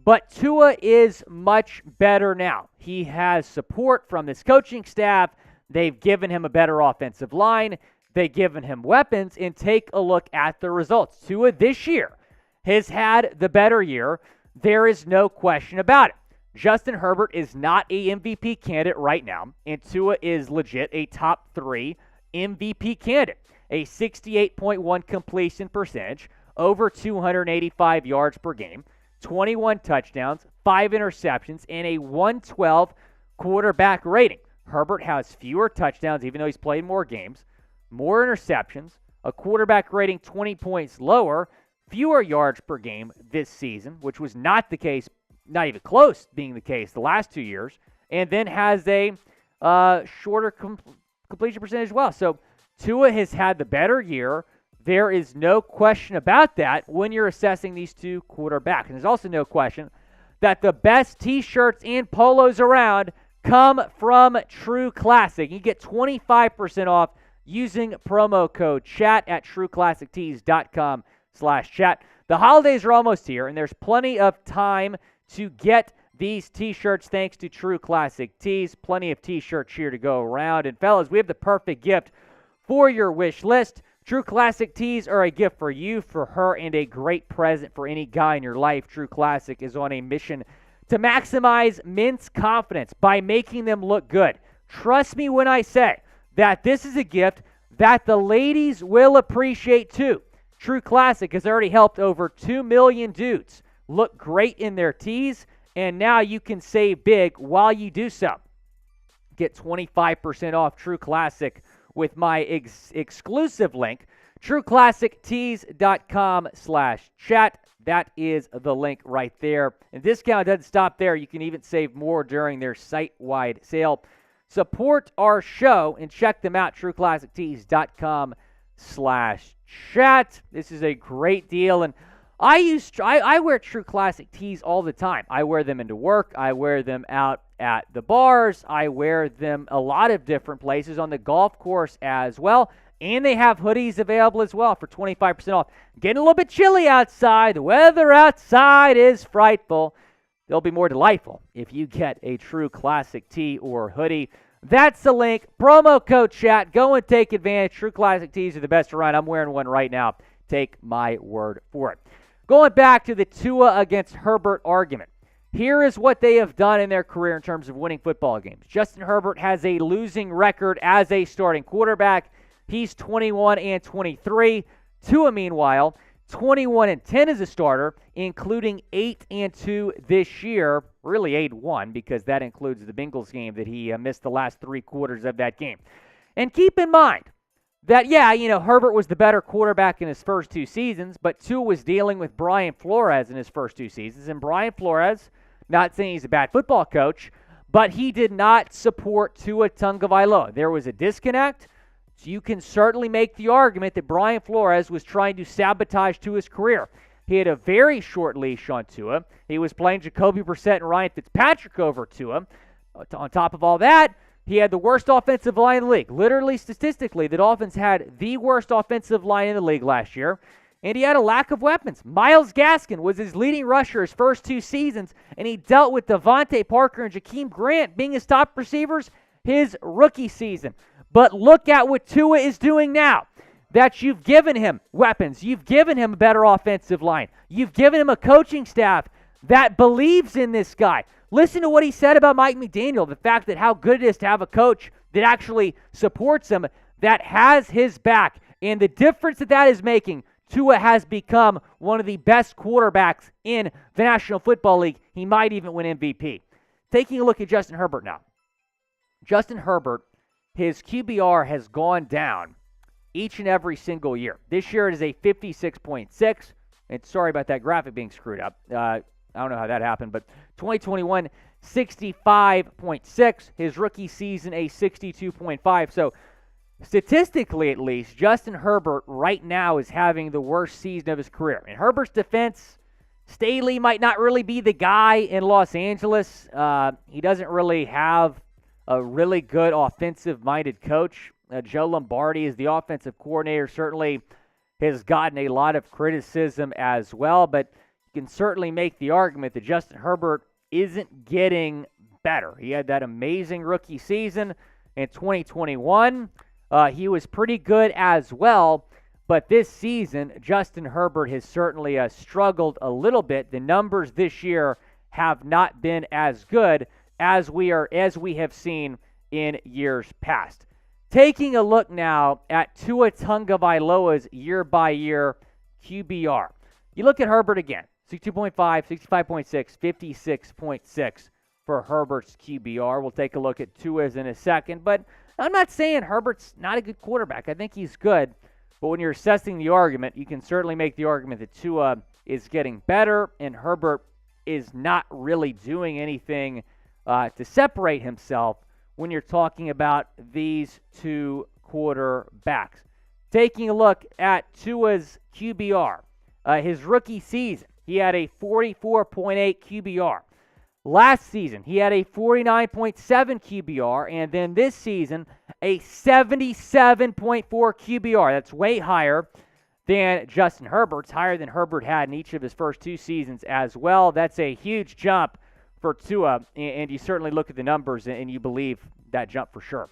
But Tua is much better now. He has support from this coaching staff. They've given him a better offensive line. They've given him weapons. And take a look at the results. Tua this year has had the better year. There is no question about it. Justin Herbert is not a MVP candidate right now. And Tua is legit a top 3 MVP candidate. A 68.1 completion percentage, over 285 yards per game. 21 touchdowns, 5 interceptions, and a 112 quarterback rating. Herbert has fewer touchdowns, even though he's played more games, more interceptions, a quarterback rating 20 points lower, fewer yards per game this season, which was not the case, not even close being the case the last 2 years, and then has a shorter completion percentage as well. So Tua has had the better year. There is no question about that when you're assessing these 2 quarterbacks. And there's also no question that the best T-shirts and polos around come from True Classic. You get 25% off using promo code CHAT at trueclassictees.com/chat. The holidays are almost here, and there's plenty of time to get these T-shirts thanks to True Classic Tees. Plenty of T-shirts here to go around. And fellas, we have the perfect gift for your wish list. True Classic Tees are a gift for you, for her, and a great present for any guy in your life. True Classic is on a mission to maximize men's confidence by making them look good. Trust me when I say that this is a gift that the ladies will appreciate too. True Classic has already helped over 2 million dudes look great in their tees, and now you can save big while you do so. Get 25% off True Classic with my exclusive link, trueclassictees.com/chat. That is the link right there. And discount doesn't stop there. You can even save more during their site-wide sale. Support our show and check them out, trueclassictees.com/chat. This is a great deal, and I wear True Classic tees all the time. I wear them into work. I wear them out at the bars. I wear them a lot of different places on the golf course as well. And they have hoodies available as well for 25% off. Getting a little bit chilly outside. The weather outside is frightful. They'll be more delightful if you get a True Classic tee or hoodie. That's the link. Promo code chat. Go and take advantage. True Classic tees are the best around. I'm wearing one right now. Take my word for it. Going back to the Tua against Herbert argument. Here is what they have done in their career in terms of winning football games. Justin Herbert has a losing record as a starting quarterback. He's 21-23. Tua, meanwhile, 21-10 as a starter, including 8-2 this year. Really 8-1 because that includes the Bengals game that he missed the last 3 quarters of that game. And keep in mind that, Herbert was the better quarterback in his first 2 seasons, but Tua was dealing with Brian Flores in his first 2 seasons. And Brian Flores, not saying he's a bad football coach, but he did not support Tua Tagovailoa. There was a disconnect. So you can certainly make the argument that Brian Flores was trying to sabotage Tua's career. He had a very short leash on Tua. He was playing Jacoby Brissett and Ryan Fitzpatrick over Tua. On top of all that, he had the worst offensive line in the league. Literally, statistically, the Dolphins had the worst offensive line in the league last year, and he had a lack of weapons. Myles Gaskin was his leading rusher his first 2 seasons, and he dealt with Devontae Parker and Jakeem Grant being his top receivers his rookie season. But look at what Tua is doing now. That you've given him weapons. You've given him a better offensive line. You've given him a coaching staff that believes in this guy. Listen to what he said about Mike McDaniel, the fact that how good it is to have a coach that actually supports him, that has his back. And the difference that is making, Tua has become one of the best quarterbacks in the National Football League. He might even win MVP. Taking a look at Justin Herbert now. Justin Herbert, his QBR has gone down each and every single year. This year it is a 56.6. And sorry about that graphic being screwed up. I don't know how that happened, but 2021, 65.6. His rookie season, a 62.5. So statistically, at least, Justin Herbert right now is having the worst season of his career. In Herbert's defense, Staley might not really be the guy in Los Angeles. He doesn't really have a really good offensive-minded coach. Joe Lombardi is the offensive coordinator, certainly has gotten a lot of criticism as well, but you can certainly make the argument that Justin Herbert isn't getting better. He had that amazing rookie season in 2021. He was pretty good as well, but this season, Justin Herbert has certainly struggled a little bit. The numbers this year have not been as good as we have seen in years past. Taking a look now at Tua Tagovailoa's year-by-year QBR. You look at Herbert again, 62.5, 65.6, 56.6 for Herbert's QBR. We'll take a look at Tua's in a second, but I'm not saying Herbert's not a good quarterback. I think he's good, but when you're assessing the argument, you can certainly make the argument that Tua is getting better and Herbert is not really doing anything to separate himself when you're talking about these 2 quarterbacks. Taking a look at Tua's QBR, his rookie season, he had a 44.8 QBR. Last season, he had a 49.7 QBR, and then this season, a 77.4 QBR. That's way higher than Justin Herbert's, higher than Herbert had in each of his first 2 seasons as well. That's a huge jump for Tua, and you certainly look at the numbers and you believe that jump for sure.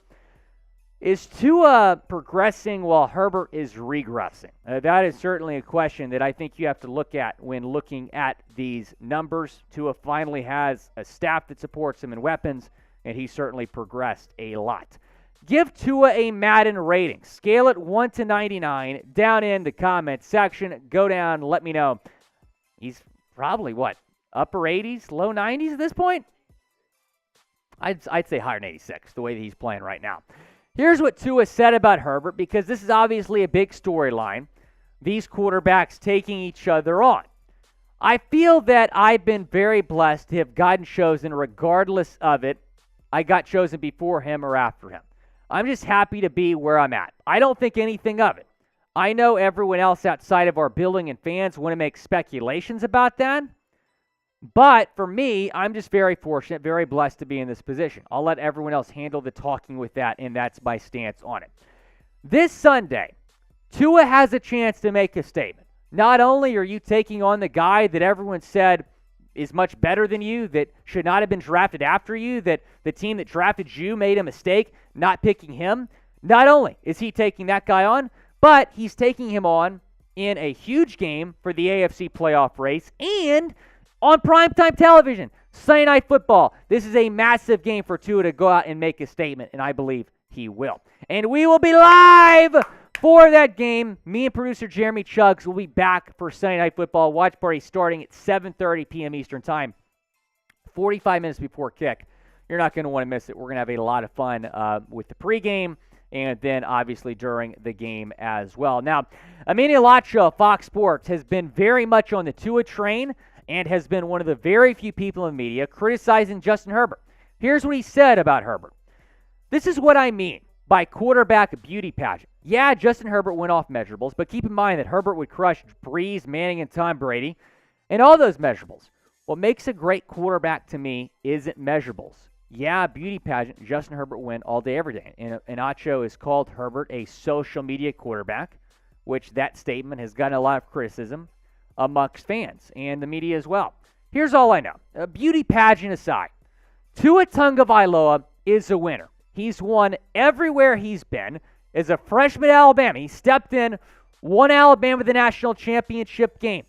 Is Tua progressing while Herbert is regressing? That is certainly a question that I think you have to look at when looking at these numbers. Tua finally has a staff that supports him in weapons, and he certainly progressed a lot. Give Tua a Madden rating. Scale it 1 to 99 down in the comments section. Go down, let me know. He's probably what? Upper 80s, low 90s at this point? I'd say higher than 86, the way that he's playing right now. Here's what Tua said about Herbert, because this is obviously a big storyline. These quarterbacks taking each other on. I feel that I've been very blessed to have gotten chosen regardless of it. I got chosen before him or after him. I'm just happy to be where I'm at. I don't think anything of it. I know everyone else outside of our building and fans want to make speculations about that. But for me, I'm just very fortunate, very blessed to be in this position. I'll let everyone else handle the talking with that, and that's my stance on it. This Sunday, Tua has a chance to make a statement. Not only are you taking on the guy that everyone said is much better than you, that should not have been drafted after you, that the team that drafted you made a mistake not picking him. Not only is he taking that guy on, but he's taking him on in a huge game for the AFC playoff race and on primetime television, Sunday Night Football. This is a massive game for Tua to go out and make a statement, and I believe he will. And we will be live for that game. Me and producer Jeremy Chuggs will be back for Sunday Night Football watch party starting at 7:30 p.m. Eastern Time, 45 minutes before kick. You're not going to want to miss it. We're going to have a lot of fun with the pregame and then obviously during the game as well. Now, Emmanuel Acho of Fox Sports has been very much on the Tua train and has been one of the very few people in media criticizing Justin Herbert. Here's what he said about Herbert. This is what I mean by quarterback beauty pageant. Yeah, Justin Herbert went off measurables, but keep in mind that Herbert would crush Breeze, Manning, and Tom Brady, and all those measurables. What makes a great quarterback to me isn't measurables. Yeah, beauty pageant, Justin Herbert win all day, every day. And Acho has called Herbert a social media quarterback, which that statement has gotten a lot of criticism amongst fans and the media as well. Here's all I know. Beauty pageant aside, Tua Tagovailoa is a winner. He's won everywhere he's been. As a freshman at Alabama, he stepped in, won Alabama the national championship game.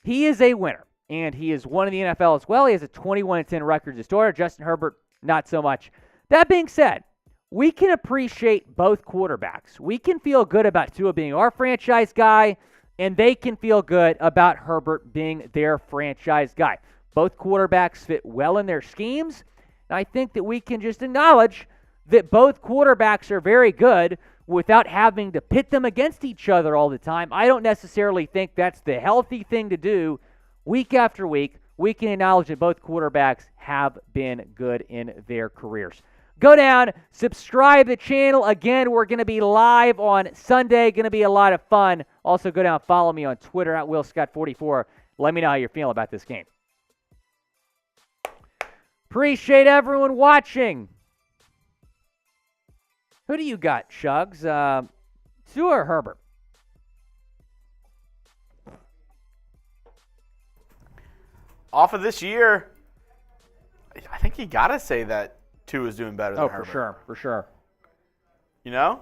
He is a winner, and he is one in the NFL as well. He has a 21-10 record as a starter. Justin Herbert, not so much. That being said, we can appreciate both quarterbacks. We can feel good about Tua being our franchise guy, and they can feel good about Herbert being their franchise guy. Both quarterbacks fit well in their schemes, and I think that we can just acknowledge that both quarterbacks are very good without having to pit them against each other all the time. I don't necessarily think that's the healthy thing to do. Week after week, we can acknowledge that both quarterbacks have been good in their careers. Go down, subscribe to the channel. Again, we're going to be live on Sunday. Going to be a lot of fun. Also, go down, follow me on Twitter at WillScott44. Let me know how you're feeling about this game. Appreciate everyone watching. Who do you got, Shugs? Tua or Herbert? Off of this year, I think you got to say that Tua is doing better than Herbert. For sure. You know?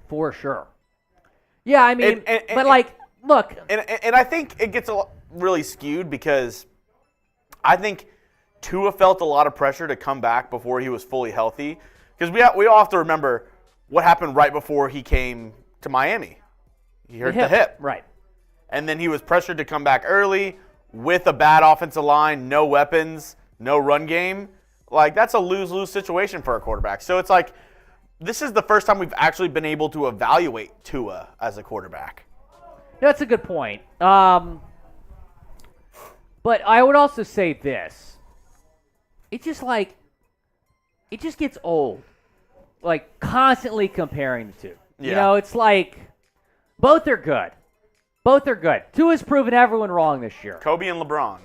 For sure. Yeah, I mean, look. And I think it gets really skewed because I think Tua felt a lot of pressure to come back before he was fully healthy. Because we all have to remember what happened right before he came to Miami. He hurt the hip. Right. And then he was pressured to come back early with a bad offensive line, no weapons, no run game. Like, that's a lose-lose situation for a quarterback. So it's like, this is the first time we've actually been able to evaluate Tua as a quarterback. That's a good point. But I would also say this. It just gets old. Like, constantly comparing the two. Yeah. You know, it's like, both are good. Both are good. Tua's proven everyone wrong this year. Kobe and LeBron.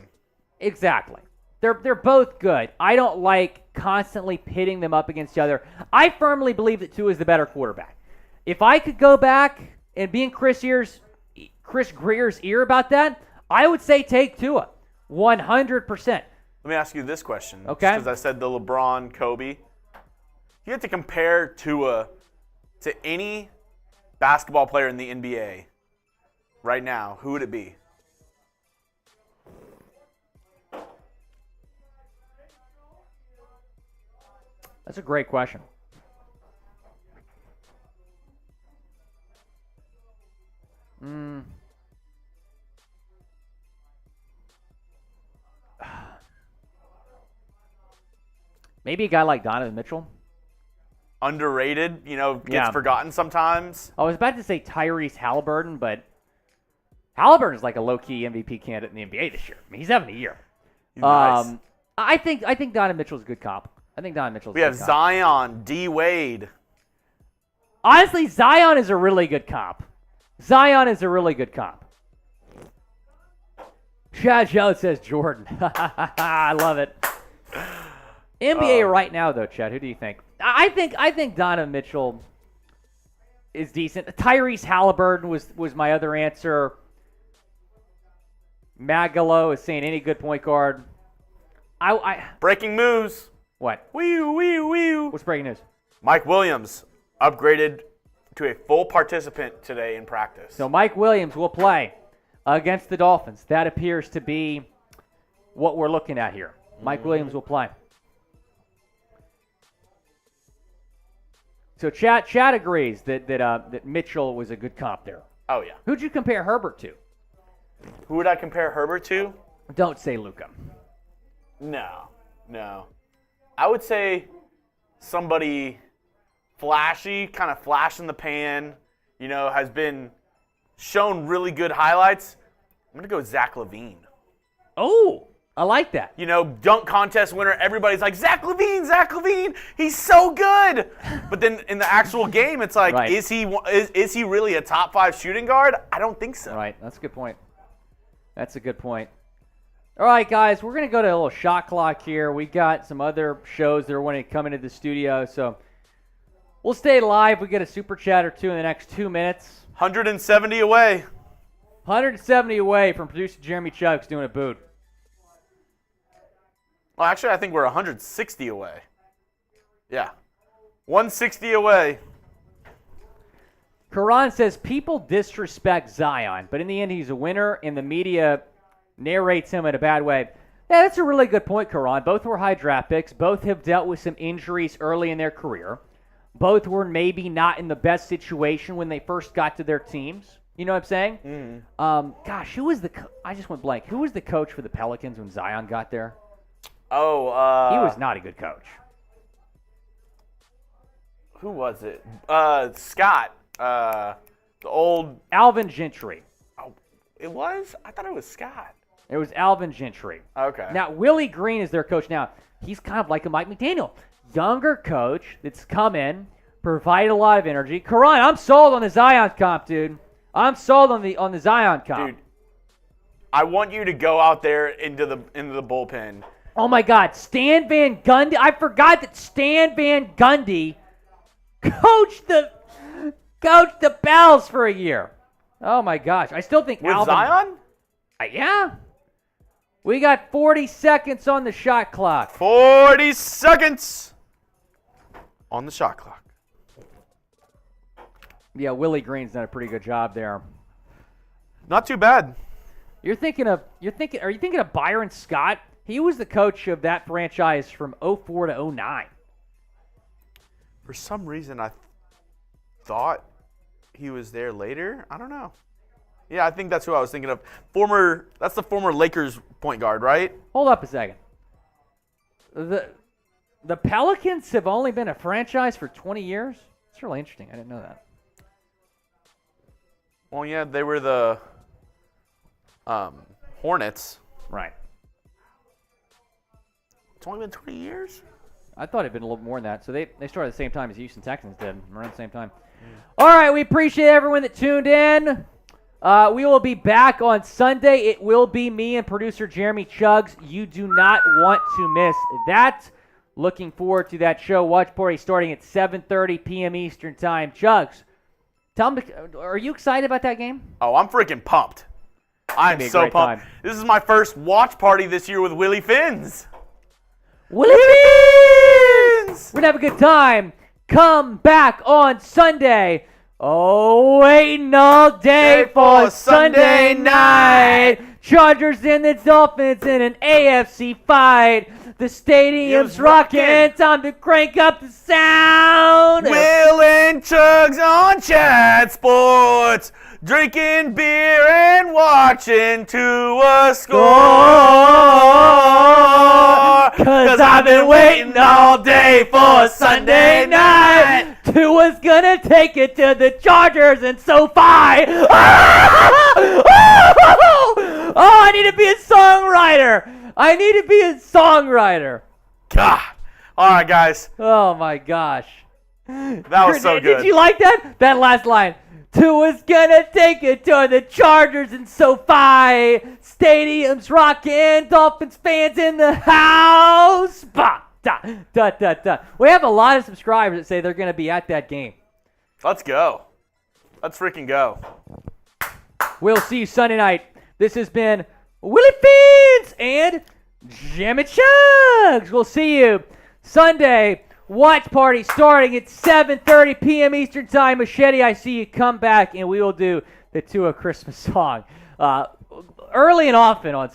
Exactly. They're both good. I don't like constantly pitting them up against each other. I firmly believe that Tua is the better quarterback. If I could go back and be in Chris Greer's ear about that, I would say take Tua. 100%. Let me ask you this question. Okay. Because I said the LeBron, Kobe. You have to compare Tua to any basketball player in the NBA right now. Who would it be? That's a great question. Maybe a guy like Donovan Mitchell. Underrated, gets Yeah. forgotten sometimes. I was about to say Tyrese Halliburton, but Halliburton is like a low-key MVP candidate in the NBA this year. I mean, he's having a year. Nice. I think Donovan Mitchell's a good comp. We have Zion, D. Wade. Honestly, Zion is a really good comp. Chad Jones says Jordan. I love it. NBA right now, though, Chad, who do you think? I think Donovan Mitchell is decent. Tyrese Halliburton was my other answer. Magalo is saying any good point guard. Breaking news. What? Wee. What's breaking news? Mike Williams upgraded to a full participant today in practice. So Mike Williams will play against the Dolphins. That appears to be what we're looking at here. Mike Williams will play. So Chad agrees that Mitchell was a good comp there. Oh, yeah. Who'd you compare Herbert to? Who would I compare Herbert to? Don't say Luka. No. I would say somebody flashy, kind of flash in the pan, has been shown really good highlights. I'm going to go Zach LaVine. Oh, I like that. Dunk contest winner, everybody's like, Zach LaVine, he's so good. But then in the actual game, it's like, Right. is he really a top 5 shooting guard? I don't think so. Right, that's a good point. All right, guys, we're going to go to a little shot clock here. We got some other shows that are wanting to come into the studio, so we'll stay live. We get a super chat or two in the next 2 minutes. 170 away. 170 away from producer Jeremy Chucks doing a boot. Well, actually, I think we're 160 away. Yeah. 160 away. Karan says people disrespect Zion, but in the end, he's a winner, and the media narrates him in a bad way. Yeah, that's a really good point, Karan. Both were high draft picks. Both have dealt with some injuries early in their career. Both were maybe not in the best situation when they first got to their teams. You know what I'm saying? Mm-hmm. Gosh, who was I just went blank. Who was the coach for the Pelicans when Zion got there? Oh, he was not a good coach. Who was it? Scott. The old. Alvin Gentry. Oh, it was? I thought it was Scott. It was Alvin Gentry. Okay. Now, Willy Green is their coach now. He's kind of like a Mike McDaniel. Younger coach that's come in, provided a lot of energy. Karan, I'm sold on the Zion comp, dude. I'm sold on the Zion comp. Dude, I want you to go out there into the bullpen. Oh, my God. Stan Van Gundy. I forgot that Stan Van Gundy coached the Bells for a year. Oh, my gosh. I still think With Zion? Yeah. We got 40 seconds on the shot clock. 40 seconds on the shot clock. Yeah, Willie Green's done a pretty good job there. Not too bad. Are you thinking of Byron Scott? He was the coach of that franchise from 04 to 09. For some reason, I thought he was there later. I don't know. Yeah, I think that's who I was thinking of. That's the former Lakers point guard, right? Hold up a second. The Pelicans have only been a franchise for 20 years? It's really interesting. I didn't know that. Well, yeah, they were the Hornets. Right. It's only been 20 years? I thought it'd been a little more than that. So they started at the same time as Houston Texans did, around the same time. All right, we appreciate everyone that tuned in. We will be back on Sunday. It will be me and producer Jeremy Chugs. You do not want to miss that. Looking forward to that show. Watch party starting at 7:30 p.m. Eastern Time. Chugs, tell me, are you excited about that game? Oh, I'm freaking pumped. I'm be a so great pumped. time. This is my first watch party this year with Willy Fins. Willy Fins! We're going to have a good time. Come back on Sunday. Oh, waiting all day for Sunday night. Chargers and the Dolphins in an AFC fight. The stadium's rocking. Time to crank up the sound. Will and Chugs on Chat Sports. Drinking beer and watching Tua score. 'Cause I've been waiting all day for Sunday night. Tua's gonna take it to the Chargers and SoFi. Oh, I need to be a songwriter. God. All right, guys. Oh, my gosh. That was so good. Did you like that? That last line. Tua's gonna take it to the Chargers and SoFi. Stadium's rocking. Dolphins fans in the house. Bah, da, da, da, da. We have a lot of subscribers that say they're gonna be at that game. Let's go. Let's freaking go. We'll see you Sunday night. This has been Willy Fins and Jam and Chugs. We'll see you Sunday. Watch party starting at 7:30 p.m. Eastern Time. Machete, I see you. Come back, and we will do the Tua Christmas song early and often on